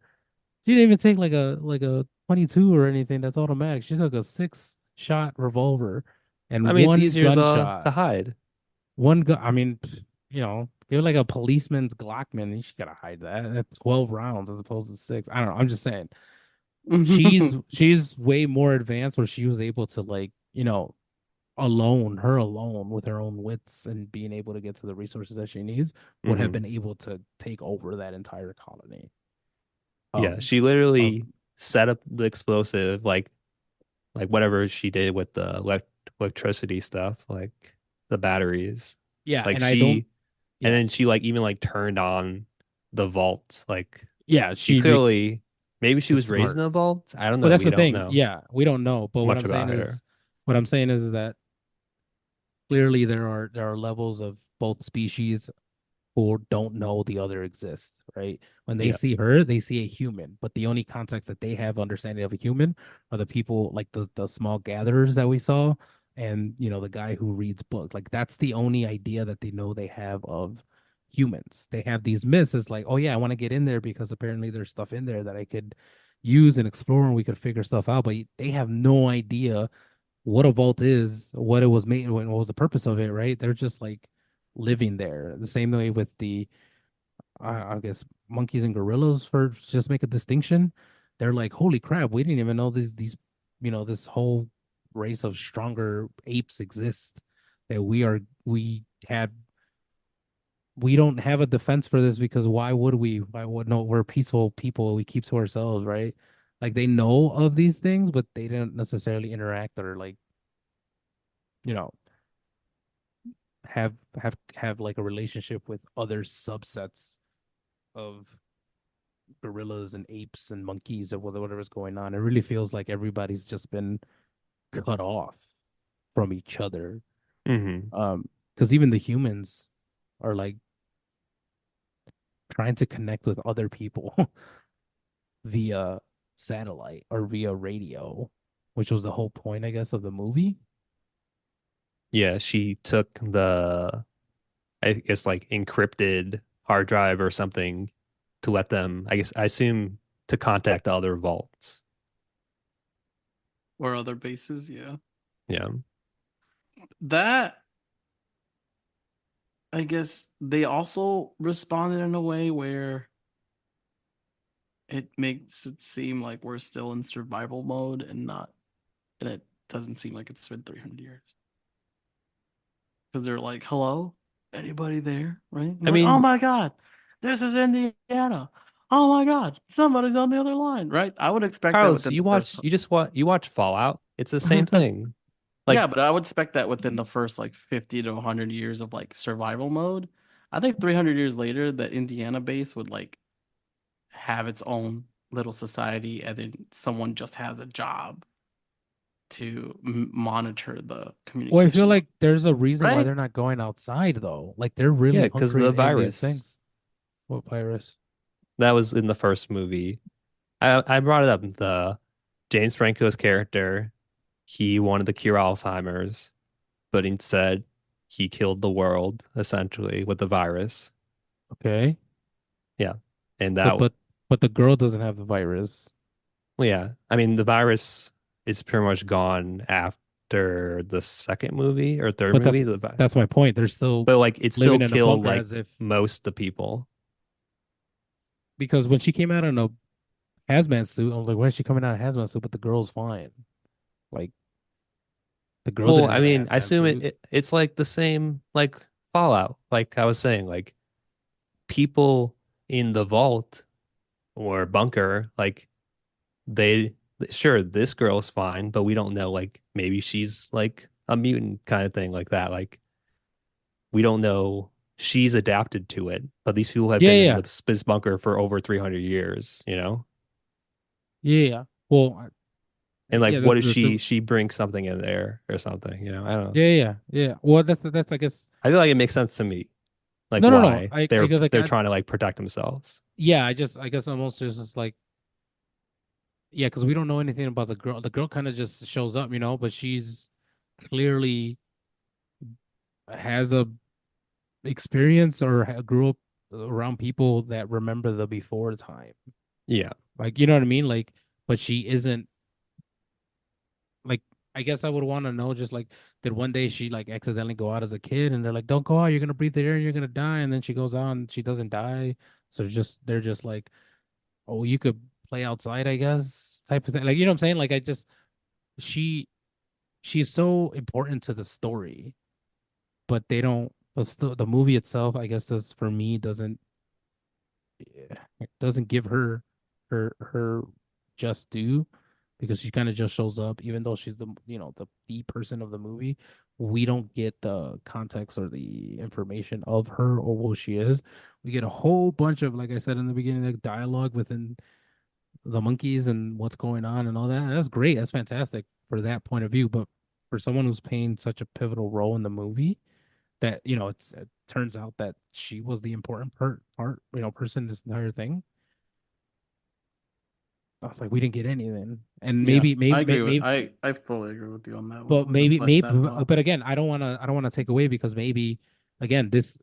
She didn't even take like a 22 or anything that's automatic. She took a 6-shot revolver I and mean, it's one easier gunshot. to hide. One gun. I mean, give like a policeman's Glockman. You should gotta hide that. That's 12 rounds as opposed to six. I don't know. I'm just saying. She's way more advanced where she was able to like, her alone with her own wits and being able to get to the resources that she needs would have Hmm. been able to take over that entire colony. Yeah, Um, she of literally set up the explosive, like whatever she did with the electricity stuff, like the batteries. yeah, Like and I don't. and Yeah, then she like even like turned on the vault. Like yeah, she clearly, maybe she is was raised smart. in a vault. I don't Well, know. that's We the don't thing. know Yeah, we don't know, but much about her. what I'm saying is that clearly there are levels of both species who don't know the other exists, right? When they Yeah. see her, they see a human, but the only context that they have understanding of a human are the people like the small gatherers that we saw, and the guy who reads books. Like that's the only idea that they know they have of humans. They have these myths. It's like, oh yeah, I want to get in there because apparently there's stuff in there that I could use and explore, and we could figure stuff out. But they have no idea what a vault is, what it was made, what was the purpose of it, right? They're just like living there. The same way with I guess monkeys and gorillas, for just make a distinction. They're like, holy crap, we didn't even know this whole race of stronger apes exist. That we don't have a defense for this because why would we? Why would no? We're peaceful people. We keep to ourselves, right? Like they know of these things, but they didn't necessarily interact or like you know have like a relationship with other subsets of gorillas and apes and monkeys or whatever's going on. It really feels like everybody's just been cut off from each other. Hmm. Because even the humans are like trying to connect with other people via satellite or via radio, which was the whole point, I guess, of the movie. Yeah, she took I guess like encrypted hard drive or something to let them, I assume to contact other vaults. Or other bases, yeah. Yeah. That I guess they also responded in a way where it makes it seem like we're still in survival mode and it doesn't seem like it's been 300 years. Because they're like, hello, anybody there? Right? I You're like, oh mean, my God, this is Indiana. Oh my God, somebody's on the other line, right? I would expect that Carlos, within the first. you watch Fallout. It's the same thing. Yeah, Like, but I would expect that within the first like 50 to 100 years of like survival mode. I think 300 years later, that Indiana base would like have its own little society and then someone just has a job to monitor the Well, I feel communication level, like there's a reason why right? they're not going outside though. Like they're Yeah, really because of the hunkering in these virus. things. What virus? That was in the first movie. I brought it up. The James Franco's character, he wanted to cure Alzheimer's, but instead he killed the world essentially with the virus. Okay. Yeah. And So, that, but the girl doesn't have the virus. well, yeah. I mean, the virus is pretty much gone after the second movie or third But movie. The that's my point. They're still but like it still living in a killed bunker like as if most the people. because when she came out in a hazmat suit, I was like, why is she coming out in a hazmat suit? But the girl's fine. Like the girl Well, didn't I have a mean, I hazmat assume suit. it's like the same like Fallout. Like I was saying, like people in the vault or bunker, like they sure this girl's fine, but we don't know like maybe she's like a mutant kind of thing like that. Like we don't know she's adapted to it, but these people have Yeah, been in yeah, the space bunker for over 300 years, you know? yeah, yeah. Well, And like yeah, what if that's the she brings something in there or something, you know? I don't know. yeah, yeah, yeah. Well, that's I guess I feel like it makes sense to me, like no, no, no. why I guess like they're I trying to like protect themselves. yeah, I guess almost just like yeah, because we don't know anything about the girl. The girl kind of just shows up, but she's clearly has a experience or grew up around people that remember the before time. Yeah. Like, you know what I mean? Like, but she isn't like I guess I would want to know just like did one day she like accidentally go out as a kid and they're like, don't go out, you're gonna breathe the air and you're gonna die, and then she goes out and she doesn't die. So just they're just like, oh, you could play outside, I guess, type of thing. Like, you know what I'm saying? Like I just she she's so important to the story, but they don't the movie itself, I guess does for me doesn't give her just due because she kind of just shows up even though she's the person of the movie. We don't get the context or the information of her or who she is. We get a whole bunch of, like I said in the beginning, like dialogue within the monkeys and what's going on and all that. And that's great. That's fantastic for that point of view. But for someone who's playing such a pivotal role in the movie, that it turns out that she was the important person in this entire thing. I was like, we didn't get anything, and Yeah, I agree with maybe, I fully agree with you on that one. It but wasn't fleshed out at all. but again, I don't want to take away because maybe, again, this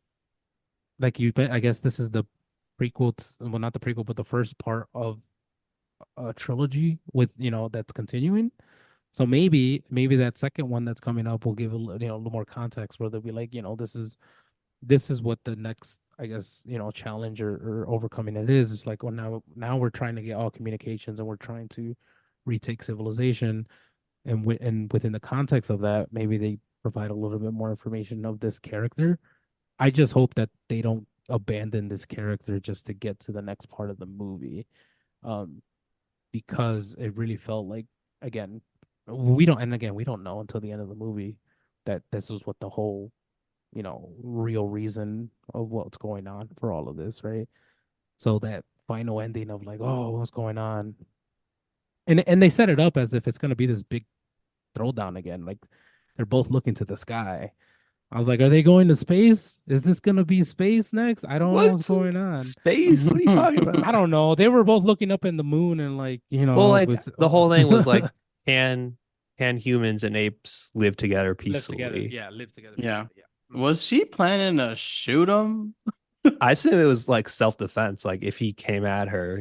like I guess this is the prequel, well, not the prequel, but the first part of a trilogy with that's continuing. So maybe that second one that's coming up will give a little more context where they'll be like, this is what the next, I guess, challenge or overcoming it is. It's like, well, now we're trying to get all communications and we're trying to retake civilization, and within the context of that, maybe they provide a little bit more information of this character. I just hope that they don't abandon this character just to get to the next part of the movie, um, because it really felt like, again, we don't know until the end of the movie that this was what the whole real reason of what's going on for all of this, right? So that final ending of like, oh, what's going on? And they set it up as if it's gonna be this big throwdown again. Like they're both looking to the sky. I was like, are they going to space? Is this gonna be space next? I don't know what's What? going on. Space? What are you talking about? I don't know. They were both looking up in the moon and like, Well, like with the whole thing was like, can can humans and apes live together live together. peacefully? Yeah, live together Yeah. peacefully. Yeah. Mhm. Was she planning to shoot him? I assume it was like self-defense, like if he came at her,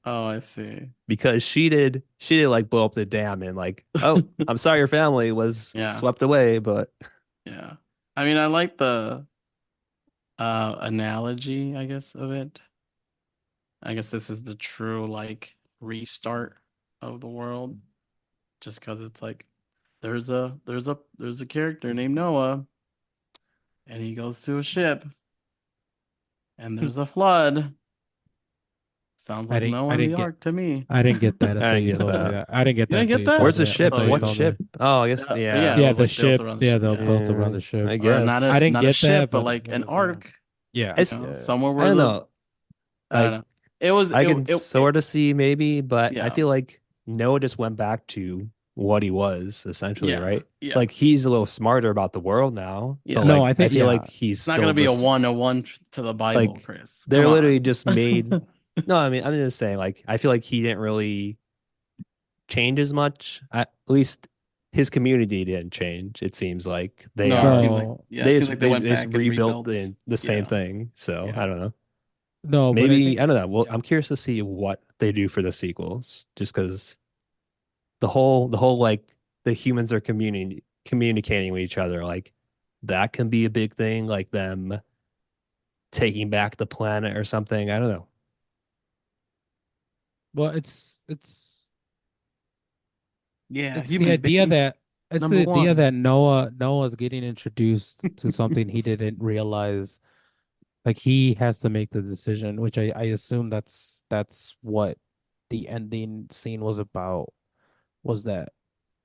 Oh, I see. because she did like blow up the dam and like, oh, I'm sorry your family was Yeah, swept away, but yeah. I mean, I like the analogy, I guess, of it. I guess this is the true like restart of the world, just because it's like there's a character named Noah, and he goes to a ship, and there's a flood. Sounds like I Noah and the didn't get Ark to me. I didn't get that I until didn't you get told me that. that. I didn't get You that didn't until get you that? told Where's me the that. ship? Until So you What told me. ship? Oh, I guess yeah, it Yeah, was the like built ship. around the Yeah, ship. the Yeah, built around Yeah, the ship. I or not guess. I a didn't not a get that, ship, but but like an ark. yeah, Yeah. Somewhere I where don't the know. I don't Like know. It was I can sort it of see maybe, but I yeah. feel like Noah just went back to what he was essentially, Yeah, right? yeah, Like he's a little smarter about the world now, but yeah. No, I like I think feel yeah. like he's It's not gonna still be a this, 101 to the Bible, like Chris. Come they're literally on. just made. No, I mean I'm just saying like I feel like he didn't really change as much. At least his community didn't change. It seems like they No, it are seems like No, yeah, it seems like they went they just back and rebuilt rebuilt. the same Yeah, thing. So yeah. I don't know. no, but I Maybe think I don't know. Well, yeah. I'm curious to see what they do for the sequels, just because the whole like the humans are communicating with each other, like that can be a big thing, like them taking back the planet or something. I don't know. Well, Yeah, it's the humans idea baby. that Number one. Noah's getting introduced to something he didn't realize. Like he has to make the decision, which I assume that's what the ending scene was about. Was that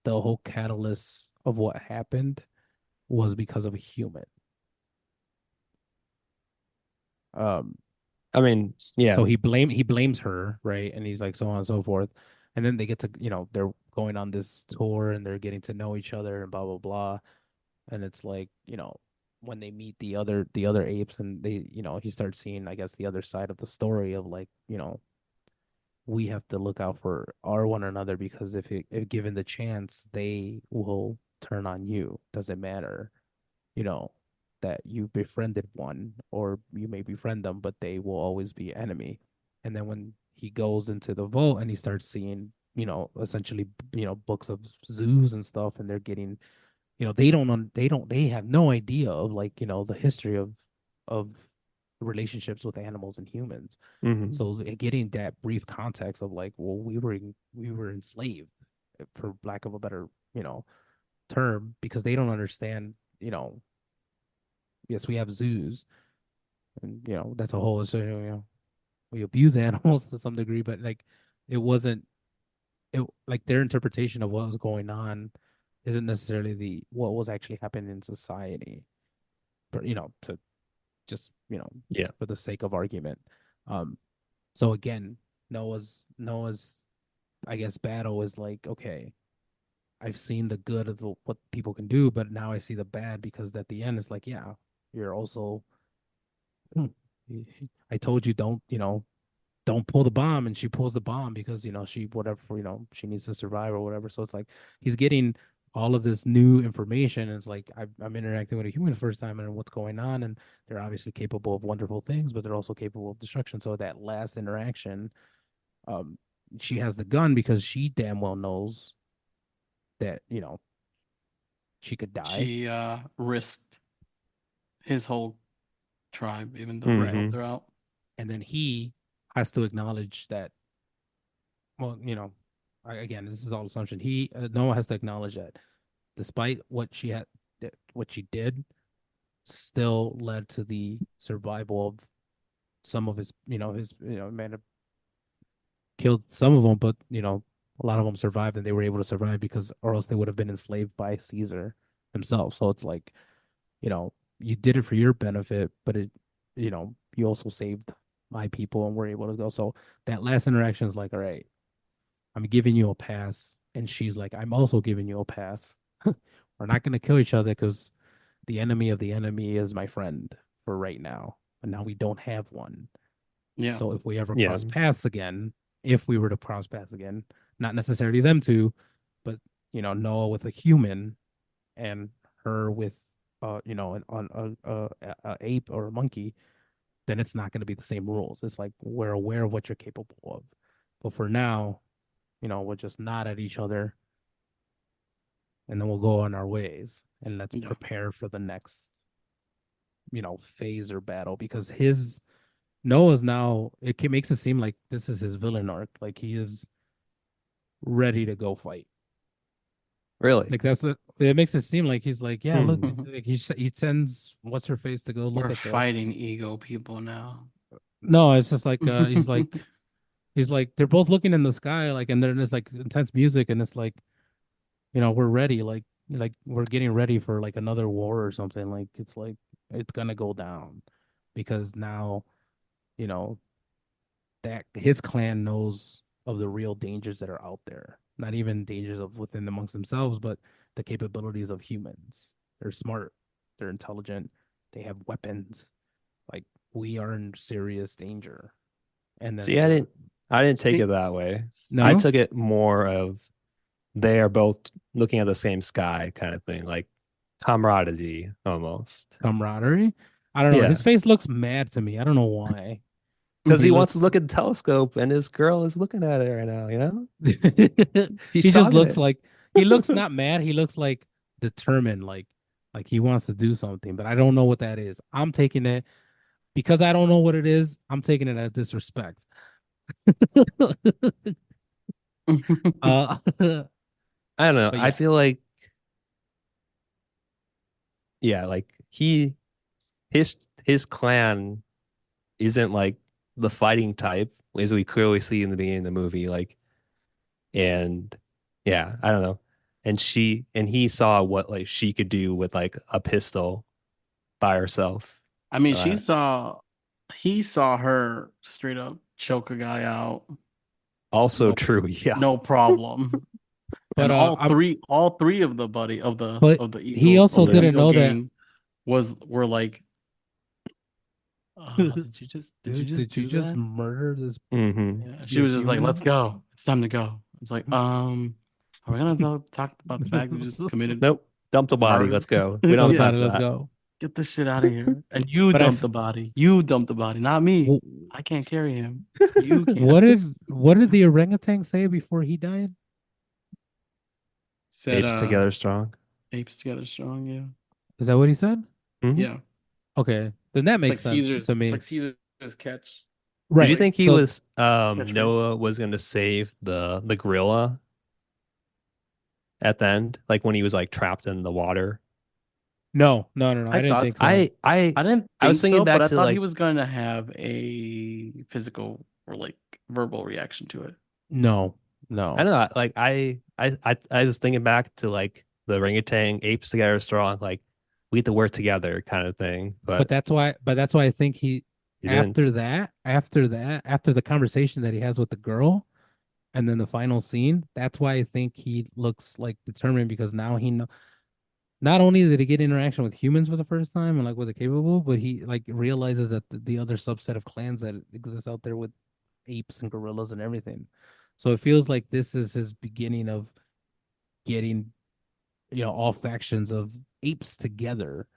the whole catalyst of what happened was because of a human. Um, I mean, yeah. so he blames her, right? And he's like so on and so forth. And then they get to, they're going on this tour and they're getting to know each other and blah blah blah. And it's like, when they meet the other apes and they, he starts seeing, I guess, the other side of the story of like, we have to look out for our one another because if given the chance, they will turn on you. Doesn't matter, you know, that you befriended one or you may befriend them, but they will always be enemy. And then when he goes into the vault and he starts seeing, essentially, books of zoos and stuff, and they're getting, they have no idea of like, the history of relationships with animals and humans. Hmm. So getting that brief context of like, well, we were enslaved, for lack of a better, term, because they don't understand, yes, we have zoos, and that's a whole, so we abuse animals to some degree, but like it wasn't it like their interpretation of what was going on isn't necessarily the what was actually happening in society, but to just Yeah. for the sake of argument. um so again, Noah's I guess battle is like, okay, I've seen the good of what people can do, but now I see the bad, because at the end it's like, yeah, you're also, hmm, I told you, don't pull the bomb, and she pulls the bomb because she, whatever, she needs to survive or whatever. So it's like he's getting all of this new information, and it's like I'm interacting with a human the first time, and what's going on, and they're obviously capable of wonderful things, but they're also capable of destruction. So that last interaction, um she has the gun because she damn well knows that she could die. She risked his whole tribe, even though he Right. helped Hmm. her out. And then he has to acknowledge that, well, again, this is all assumption. Noah has to acknowledge that despite what she did, still led to the survival of some of his, may have killed some of them, but a lot of them survived, and they were able to survive because, or else they would have been enslaved by Caesar himself. So it's like, you did it for your benefit, but you also saved my people and were able to go. So that last interaction is like, all right, I'm giving you a pass. And she's like, I'm also giving you a pass. We're not going to kill each other because the enemy of the enemy is my friend for right now. And now we don't have one. Yeah, So if we ever Yeah. cross paths again, if we were to cross paths again, not necessarily them two, but, Noah with a human and her with, a ape or a monkey, then it's not going to be the same rules. It's like we're aware of what you're capable of. But for now, we'll just nod at each other, and then we'll go on our ways, and let's yeah, prepare for the next, phase or battle, because his Noah's now, makes it seem like this is his villain arc. Like he is ready to go fight. Really. Like that's what it makes it seem like. He's like, yeah, look, Hmm. like he sends what's her face to go look we're at the. fighting ego people now. No, it's just like, he's like they're both looking in the sky, like, and there's like intense music, and it's like, we're ready, like we're getting ready for like another war or something. Like it's like it's gonna go down, because now, you know that his clan knows of the real dangers that are out there. not even dangers of within amongst themselves, but the capabilities of humans. They're smart, they're intelligent, they have weapons. Like we are in serious danger. And then See, they're I didn't take it Speak. that way. I no took it more of they are both looking at the same sky kind of thing, like camaraderie almost. camaraderie. I don't know. His Yeah, face looks mad to me. I don't know why. because He he wants to looks look at the telescope and his girl is looking at it right now, you know? She's he just talking looks it. like he looks not mad, he looks like determined, like he wants to do something, but I don't know what that is. I'm taking it because I don't know what it is, I'm taking it as disrespect. But I don't know. I yeah, feel like, yeah, like his his clan isn't like the fighting type, as we clearly see in the beginning of the movie. Like, and yeah, I don't know. And he saw what like she could do with like a pistol by herself. I mean, So I, he saw her straight up choke a guy out. also No, true, yeah. no problem. And I'm all three of the but he also of the Yeah. didn't Eagle know that. gang were like, did you Dude, just did you do just that? murder this Hmm. Yeah. She your was just like, let's human? go. It's time to go. I was like, are we gonna talk about the fact that you just committed Nope. Dump the body. murder? Let's go. We don't have Yeah. time Somebody, for let's that. go. Get this shit out of here. And you But I dumped the body. You dumped the body, not me. w- I can't carry him. You what can. did the orangutan say before he died? Said Apes together strong. apes together strong, yeah. Is that what he said? Hmm. Yeah. Okay, then that makes sense to It's me. like Caesar's catch. Did you Right. think he So was Catchphrase. Noah was gonna save the gorilla at the end? Like when he was like trapped in the water? no, no, no, no. I I didn't thought think so. I didn't I was think thinking so, but back I to thought he like was going to have a physical or like verbal reaction to it. No, I no. don't know, like I was thinking back to like the orangutan apes together strong, like we have to work together kind of thing, But but that's why I think he he didn't. after the conversation that he has with the girl and then the final scene, that's why I think he looks like determined because now he know not only did he get interaction with humans for the first time and like what they're capable, but he like realizes that the other subset of clans that exists out there with apes and gorillas and everything. So it feels like this is his beginning of getting, all factions of apes together.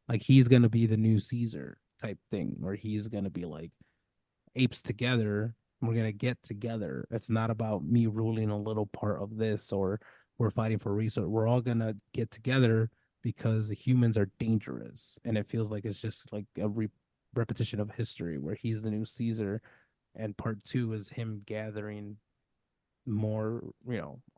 Like he's gonna be the new Caesar type thing, where he's gonna be like apes together. We're gonna get together. It's not about me ruling a little part of this or we're fighting for resource. We're all gonna get together because the humans are dangerous, and it feels like it's just like a repetition of history where he's the new Caesar, and part two is him gathering more,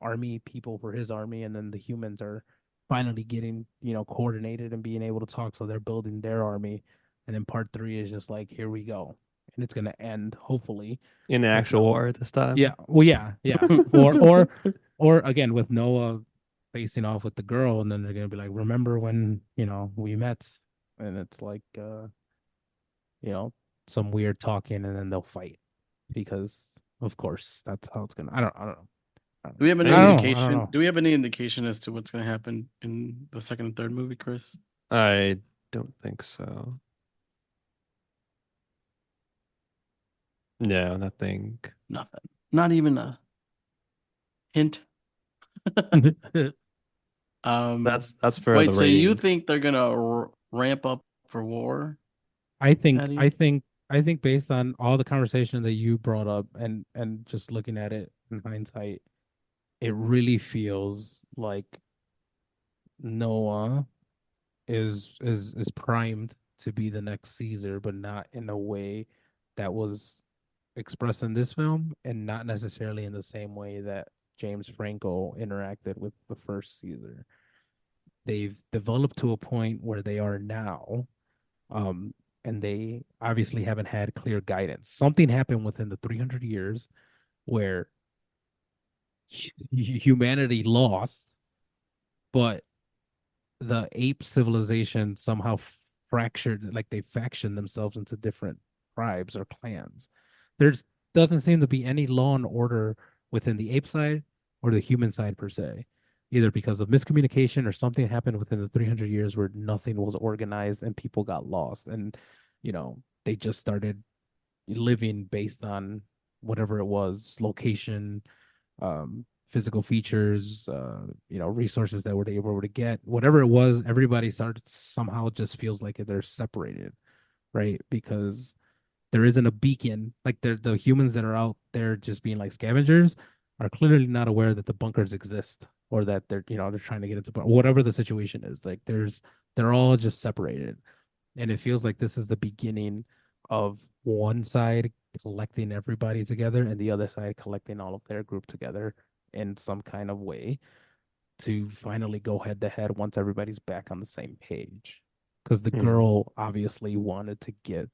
army people for his army, and then the humans are finally getting, coordinated and being able to talk, so they're building their army, and then part three is just like, here we go, and it's gonna end hopefully In an with actual Noah. war this time. Yeah, well, yeah, yeah, or again with Noah facing off with the girl, and then they're gonna be like, remember when we met, and it's like you know some weird talking, and then they'll fight because of course that's how it's gonna. I don't know. Do we have I any I don't think know. I don't indication? know. Do we have any indication as to what's going to happen in the second and third movie, Chris? I don't think so. No, nothing. Nothing. Not even a hint. That's for the Wait, so you ratings. think they're going to ramp up for war, I think I Eddie? think I think based on all the conversation that you brought up and just looking at it in hindsight, it really feels like Noah is primed to be the next Caesar, but not in a way that was expressed in this film, and not necessarily in the same way that James Franco interacted with the first Caesar. They've developed to a point where they are now, um, and they obviously haven't had clear guidance. Something happened within the 300 years where humanity lost, but the ape civilization somehow fractured, like they factioned themselves into different tribes or clans. There's doesn't seem to be any law and order within the ape side or the human side per se, either because of miscommunication or something happened within the 300 years where nothing was organized and people got lost, and they just started living based on whatever it was, location, physical features, resources that were they able to get, whatever it was. Everybody started somehow just feels like they're separated, right? Because there isn't a beacon. Like the humans that are out there just being like scavengers are clearly not aware that the bunkers exist, or that they're trying to get into whatever the situation is. Like they're all just separated, and it feels like this is the beginning of one side collecting everybody together and the other side collecting all of their group together in some kind of way to finally go head to head once everybody's back on the same page. Because the Hmm. girl obviously wanted to get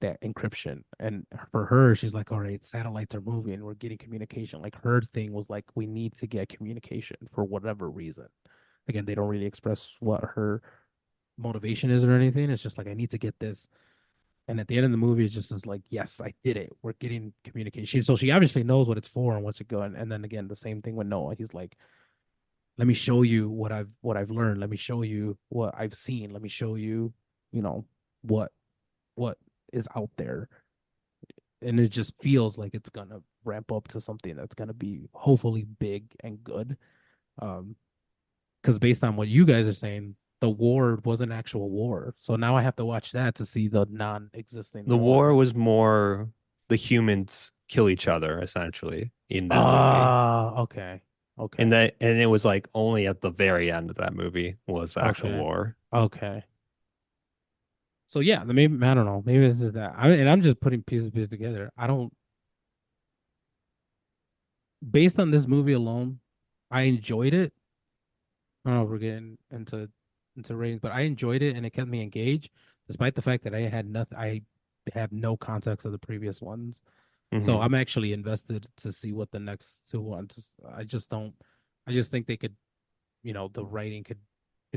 that encryption. And for her, she's like, all right, satellites are moving, we're getting communication. Like her thing was like, we need to get communication for whatever reason. Again, they don't really express what her motivation is or anything. It's just like, I need to get this. And at the end of the movie, it's just is like, yes, I did it. We're getting communication. So she obviously knows what it's for and what's it going. And then again, the same thing with Noah. He's like, let me show you what I've learned. Let me show you what I've seen. Let me show you, you know, what what is out there. And it just feels like it's gonna ramp up to something that's gonna be hopefully big and good. Because based on what you guys are saying, the war was an actual war. So now I have to watch that to see the non-existing The war war. was more the humans kill each other essentially in that movie. Ah, okay. And Okay. it was like only at the very end of that movie was the actual Okay. war. Okay. So yeah, maybe I don't know. Maybe this is that. I'm just putting pieces together. I don't Based on this movie alone, I enjoyed it. I don't know if we're getting into ratings, but I enjoyed it and it kept me engaged, despite the fact that I had nothing. I have no context of the previous ones, so Hmm. I'm actually invested to see what the next two ones. I just don't. I just think they could, the writing could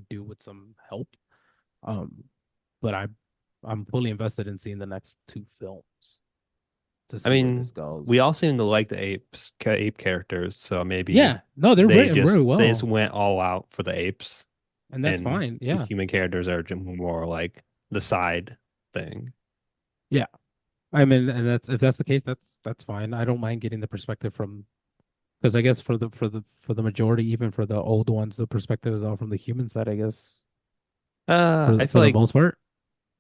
do with some help. Um, but I'm fully invested in seeing the next two films to I see where this mean, goes. we all seem to like the ape characters, so maybe Yeah, no, they're written very they just well, went all out for the apes, and that's and fine. the Yeah, human characters are just more like the side thing. yeah. I mean, and that's if that's the case, that's fine. I don't mind getting the perspective from because I guess for the majority, even for the old ones, the perspective is all from the human side. I guess I for feel the like most part.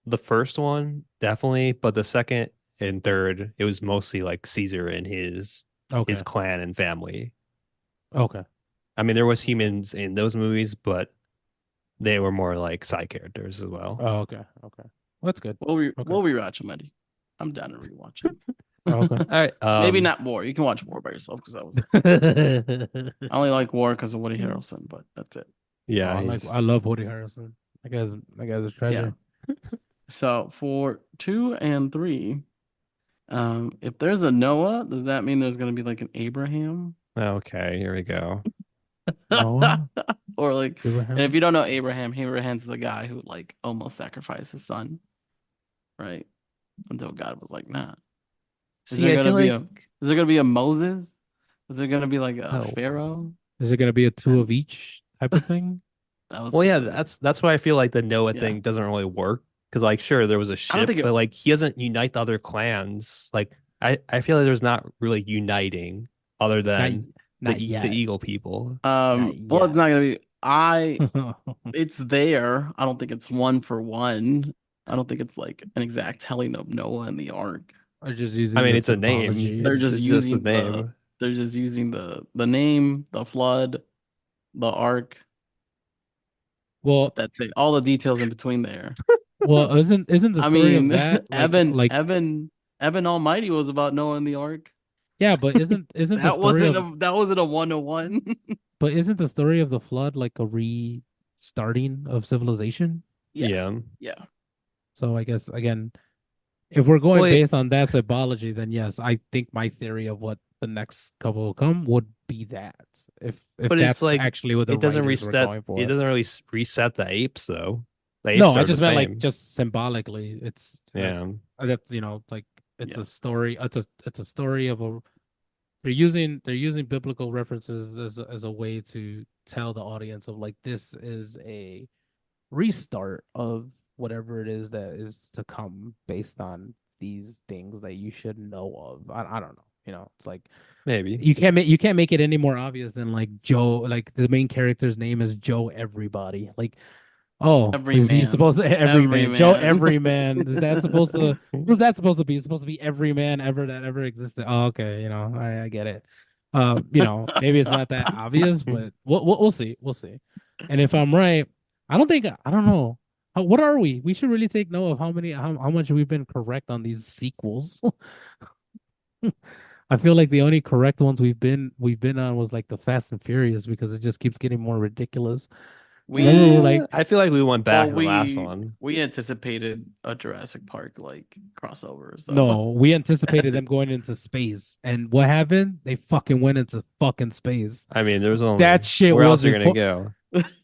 the first one definitely, but the second and third, it was mostly like Caesar and his Okay, clan and family. okay, I mean, there was okay. humans in those movies, but they were more like side characters as well. Oh, okay, okay. Well, that's good. Okay, We'll rewatch them, Eddie. I'm down to rewatch them. oh, okay. All right. Maybe not War. You can watch War by yourself because that was. I only like War because of Woody Harrelson, but that's it. Oh, Yeah, I he's love Woody Harrelson. That guy's a Yeah. treasure. So for 2 and 3, if there's a Noah, does that mean there's gonna be like an Abraham? okay. Here we go. Noah, Or like, and if Abraham. you don't know Abraham, Abraham's the guy who like almost sacrificed his son, right? Until God was like, nah. Is See, there I gonna feel be like a is there gonna be a Moses? Is there gonna be like a oh, Pharaoh? Is it gonna be a two of And each type of thing? that was well, the yeah, story. that's why I feel like the Noah Yeah. thing doesn't really work because, like, sure, there was a I don't ship, think it but like he doesn't unite the other clans. Like, I feel like there's not really uniting other Not than not the yet. Eagle people. Not well it's yet. not gonna be it's there. I don't think it's one for one. I don't think it's like an exact telling of Noah and the ark. I'm just I using mean, the it's a name. symbology. They're just It's just a using name. the name, the flood, the ark. Well, That's it. All the details in between there. well, isn't the I story of mean, that like Evan, like Evan, Evan Almighty was about Noah and the ark. yeah, but isn't the story of That wasn't a 101. but isn't the story of the flood like a restarting of civilization? Yeah, Yeah. yeah. So I guess again, if we're going Well, based on that symbology, then yes, I think my theory of what the next couple will come would be that. If but it's that's like actually what the it doesn't writers were reset. going It for. doesn't really reset the apes though. The No, apes I are the just meant like same. just symbolically. It's Yeah. that's like it's Yeah. a story. It's a story of a they're using biblical references as a way to tell the audience of like this is a restart of whatever it is that is to come based on these things that you should know of. I don't know. It's like Maybe. you can't make it any more obvious than like Joe, like the main character's name is Joe Everybody. Like, oh, Every is he man. supposed to every Every man? Joe man. Everyman. Is that supposed to who's that supposed to be? It's supposed to be every man ever that ever existed. Oh, okay, I get it. Maybe it's not that obvious, but we'll see. We'll see. And if I'm right, I don't know. What are we? We should really take note of how much we've been correct on these sequels. I feel like the only correct ones we've been on was like the Fast and Furious because it just keeps getting more ridiculous. Remember, we were We like, I feel like we went back well, to the last we one. we anticipated a Jurassic Park like crossover, so no, we anticipated them going into space, and what happened? They fucking went into fucking space. I mean, there was That only shit where else are you wasn't gonna for. go?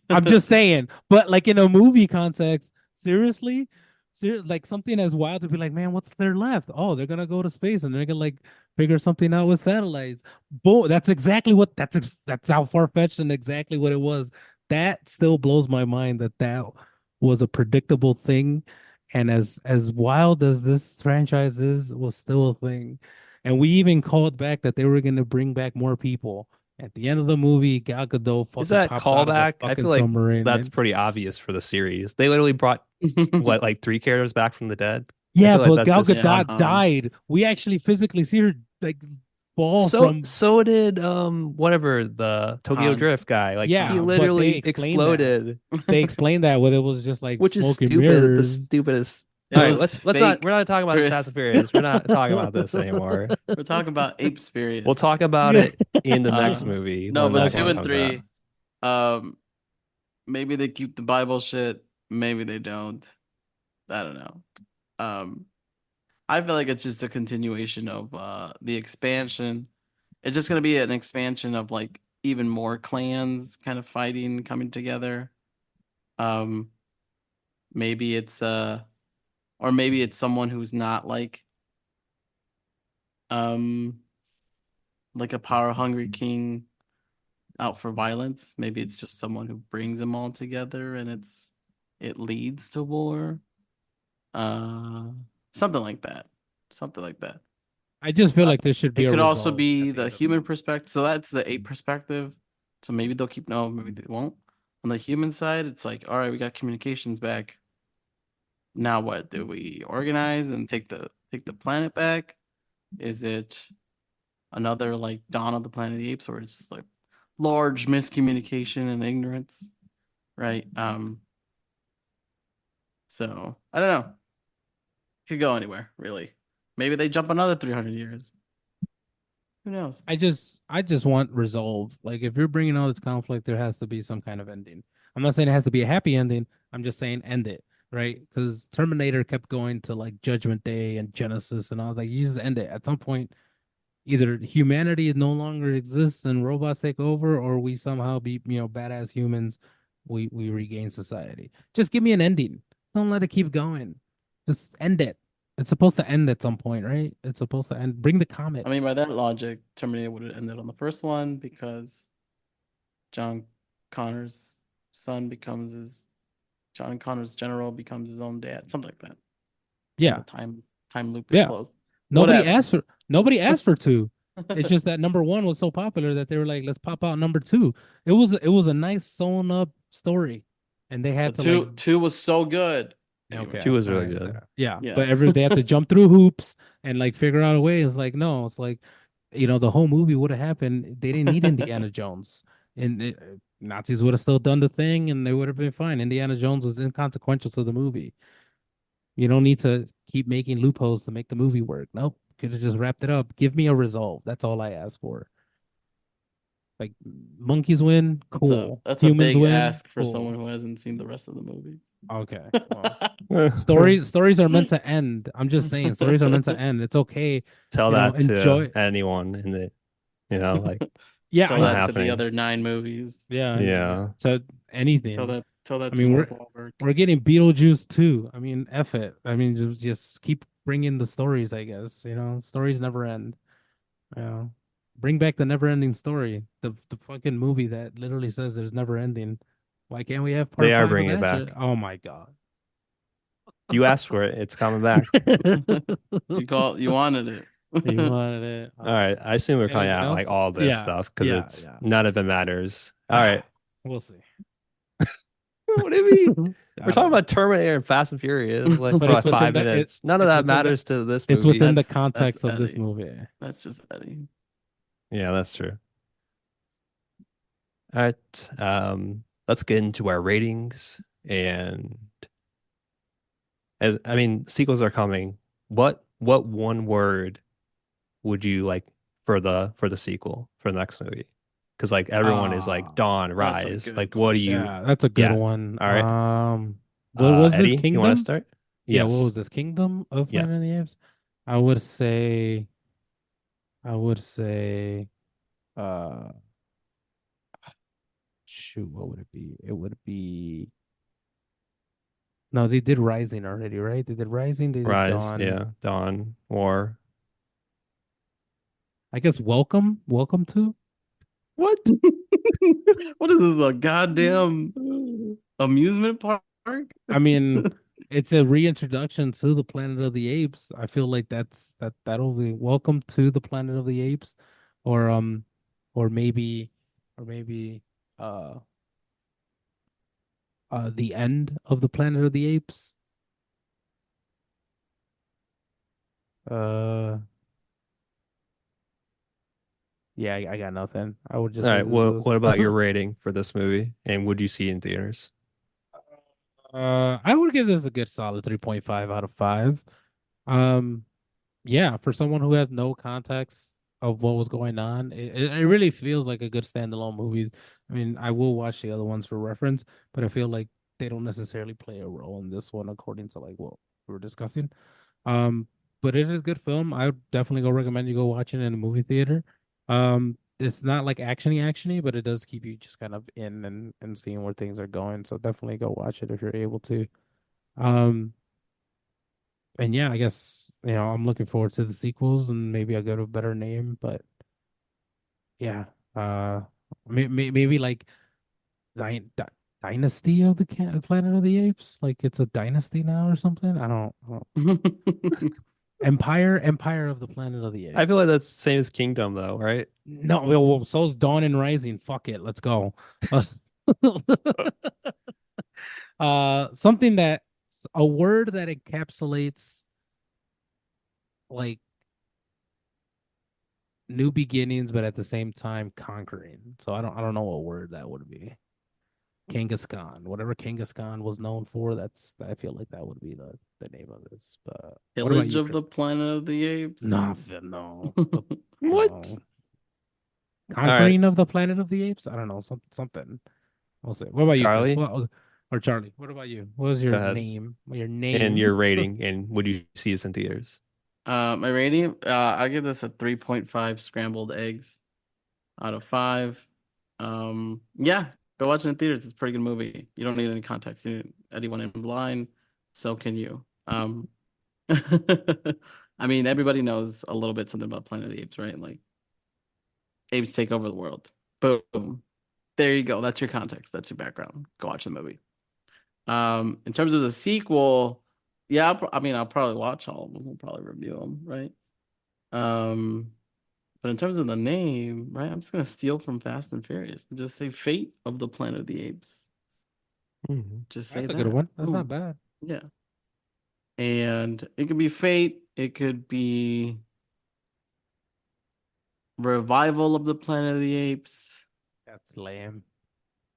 I'm just saying, but like in a movie context, seriously, like something as wild to be like, man, what's there left? Oh, they're gonna go to space and they're gonna like figure something out with satellites. Boom, that's exactly what that's how far fetched and exactly what it was. That still blows my mind that was a predictable thing, and as wild as this franchise is, was still a thing. And we even called back that they were gonna bring back more people. At the end of the movie, Gal Gadot Is fucking that pops out of a callback? I fucking feel like submarine, that's man. pretty obvious for the series. They literally brought what, like three characters back from the dead. I Yeah, feel like but that's Gal just yeah. Gadot died. We actually physically see her like fall so from. so did whatever the Tokyo Han. Drift guy. Like he Yeah, Han. but they literally explained that. exploded, They explained that where it was just like which is smoke and stupid. The mirrors. stupidest. It All right, was let's not. We're fake, not talking about Fast Chris. and Furious. We're not talking about this anymore. We're talking about Apes We'll period. talk about Yeah. it in the next Uh movie no, when but that two one Okay. and comes out. three, um, maybe they keep the Bible shit, maybe they don't. I don't know. Um, I feel like it's just a continuation of the expansion. It's just gonna be an expansion of like even more clans kind of fighting, coming together. Um, maybe it's or maybe it's someone who's not um like a power hungry king out for violence. Maybe it's just someone who brings them all together and it leads to war. Uh something like that. Something like that. I just feel Uh, like there should be it a could also resolve be at the the end of the human movie. perspective. So that's the ape perspective. So maybe they'll keep no, maybe they won't. On the human side, it's like, all right, we got communications back. Now what? Do we organize and take the planet back? Is it another like Dawn of the Planet of the Apes, or it's just like large miscommunication and ignorance, right? So I don't know. Could go anywhere, really. Maybe they jump another 300 years. Who knows? I just want resolve. Like if you're bringing all this conflict, there has to be some kind of ending. I'm not saying it has to be a happy ending. I'm just saying end it, right? Because Terminator kept going to like Judgment Day and Genesis, and I was like, you just end it. At some point, either humanity no longer exists and robots take over, or we somehow be badass humans. We regain society. Just give me an ending. Don't let it keep going. Just end it. It's supposed to end at some point, right? It's supposed to end. Bring the I comet. mean, by that logic, Terminator would have ended on the first one because John Connor's son becomes his John Connor's general becomes his own dad, something like that, and the Yeah, time loop is yeah. closed. Nobody Whatever. asked for nobody asked for two. It's just that number one was so popular that they were like, let's pop out number two. It was a nice sewn up story, and they had But to like. two was so good. Okay. She was All really right. good. Yeah. Yeah. But they have to jump through hoops and like figure out a way. It's like, no, it's like, the whole movie would have happened. They didn't need Indiana Jones. And Nazis would have still done the thing and they would have been fine. Indiana Jones was inconsequential to the movie. You don't need to keep making loopholes to make the movie work. Nope. Could have just wrapped it up. Give me a resolve. That's all I ask for. Like monkeys win, That's a cool. that's a Humans big win, ask for someone cool. who hasn't seen the rest of the movie. Okay. Well, stories are meant to end. I'm just saying, stories are meant to end. It's okay, Tell that to enjoy. anyone in the, like Yeah, it's Tell not that to the happening. other nine movies. yeah, Yeah. to anything. Tell I that to mean, Mark we're Wahlberg. we're getting Beetlejuice too. I mean, F it. I mean, just keep bringing the stories. I guess stories never end. Yeah. Bring back the never ending story. The fucking movie that literally says there's never ending. Why can't we have They part are five of bringing it that shit? back. Oh my God. You asked for it. It's coming back. You wanted it. You wanted it. All right. I assume we're coming Anything out like else? all this Yeah, stuff because yeah, it's yeah. none of it matters. All right. We'll see. What do you mean? We're I talking don't know. about Terminator and Fast and Furious like But for it's like within five the minutes. None of it's that within the matters to this it's movie. within the That's context of this Eddie. movie. That's just Eddie. Yeah, that's true. All right. Let's get into our ratings. And as I mean, sequels are coming. What one word would you like for the sequel for the next movie? Because like everyone is like Ah, Dawn, That's a Rise. good Like what do you? question. yeah, that's a good Yeah. one. All right. What was this Eddie, you want to Kingdom? start? Yeah, what Yes. was this Kingdom of Yeah. Planet of the Apes? I would say, I would say, uh, shoot, what would it be? It would be no, they did Rising already, right? They did Rising, they did Rise. Dawn. Yeah. Dawn. War. I guess Welcome to. What? What is this, a goddamn amusement park? I mean, it's a reintroduction to the Planet of the Apes. I feel like that'll be Welcome to the Planet of the Apes, or or maybe, or maybe, uh, the end of the Planet of the Apes. Uh, yeah, I got nothing. I would All just say right. those. What about your rating for this movie? And would you see it in theaters? I would give this a good solid 3.5 out of 5. Um, yeah, for someone who has no context of what was going on, it really feels like a good standalone movie. I mean, I will watch the other ones for reference, but I feel like they don't necessarily play a role in this one according to like what we were discussing. Um, but it is a good film. I would definitely go recommend you go watch it in a movie theater. It's not like actiony, but it does keep you just kind of in and seeing where things are going. So definitely go watch it if you're able to. Um, and yeah, I guess I'm looking forward to the sequels and maybe I'll get a better name. But yeah, uh, maybe like Dy Dy Dynasty of the Planet of the Apes, like it's a dynasty now or something. I don't Empire of the Planet of the I feel Apes. like that's the same as Kingdom though, right? No, well, so's Dawn and Rising. Fuck it, let's go. Something that a word that encapsulates like new beginnings, but at the same time conquering. So I don't know what word that would be. Kangaskhan, whatever Kangaskhan was known for, I feel like that would be the name of this. But what about Pillage you, of Chris? the Planet of the Apes. No, no, What? no. All right, Conquering of the Planet of the Apes? I don't know, something. We'll see. What about you, Chris? Charlie, What or Charlie? What about you? What was go your ahead. name? Your And name? your rating, and would you see this in theaters? My rating, I'll give this a 3.5 scrambled eggs out of 5. Yeah, go watch it in theaters. It's a pretty good movie. You don't need any context. Anyone in blind, so can you. I mean, everybody knows a little bit something about Planet of the Apes, right? Like apes take over the world. Boom. There you go. That's your context. That's your background. Go watch the movie. In terms of the sequel, yeah, I mean, I'll probably watch all of them. We'll probably review them, right? Um, but in terms of the name, right, I'm just gonna steal from Fast and Furious and just say Fate of the Planet of the Apes. Mhm. Just say That's a good that. one. That's not Boom. bad. Yeah. And it could be Fate, it could be Revival of the Planet of the Apes. That's lame.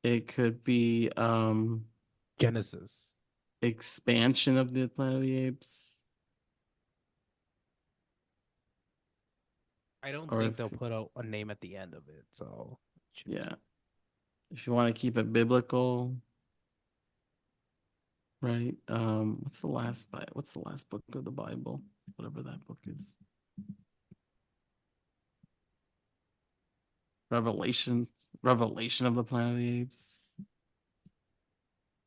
It could be Genesis. Expansion of the Planet of the Apes. I don't Or think if they'll put a name at the end of it. So choose. yeah, if you want to keep it biblical, right? What's the last book of the Bible? Whatever that book is. Revelation of the Planet of the Apes.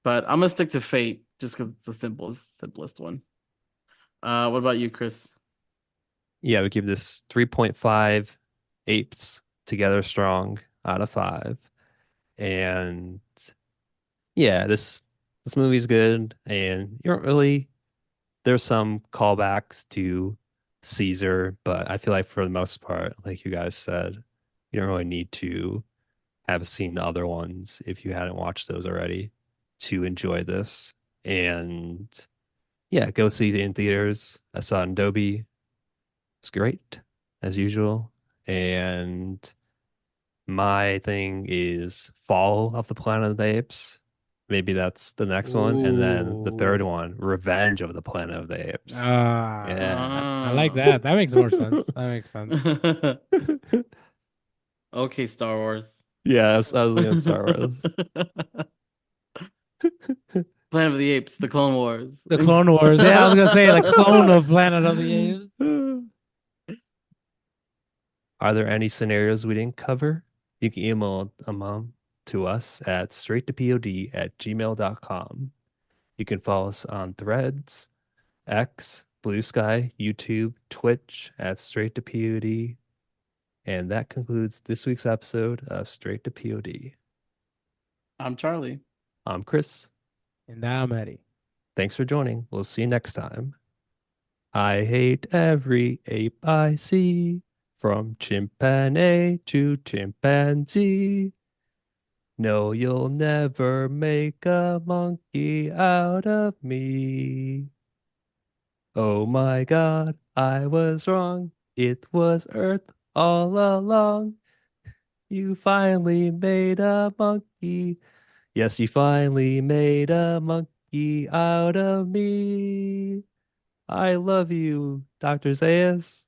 But I'm gonna stick to Fate just because it's the simplest one. What about you, Chris? Yeah, we give this 3.5 Apes together strong out of 5. And yeah, this movie's good, and you don't really there's some callbacks to Caesar, but I feel like for the most part, like you guys said, you don't really need to have seen the other ones if you hadn't watched those already to enjoy this. And yeah, go see it in theaters. I saw it in Dolby. It's great as usual. And my thing is Fall of the Planet of the Apes. Maybe that's the next one. And then the third Ooh. one, Revenge of the Planet of the Apes. Yeah. I like Ah. that. That makes more sense. That makes sense. Okay, Star Wars. Yeah, I was looking at Star Wars. Planet of the Apes, The Clone Wars. The Clone Wars. Yeah, I was gonna say the clone of Planet of the Apes. Are there any scenarios we didn't cover? You can email them to us at straight2pod@gmail.com. You can follow us on Threads, X, Blue Sky, YouTube, Twitch at Straight to POD. And that concludes this week's episode of Straight to POD. I'm Charlie. I'm Chris. And I'm Eddie. Thanks for joining. We'll see you next time. I hate every ape I see, from chimpanzee to chimpanzee. No, you'll never make a monkey out of me. Oh my God, I was wrong. It was Earth all along. You finally made a monkey. Yes, you finally made a monkey out of me. I love you, Dr. Zayas.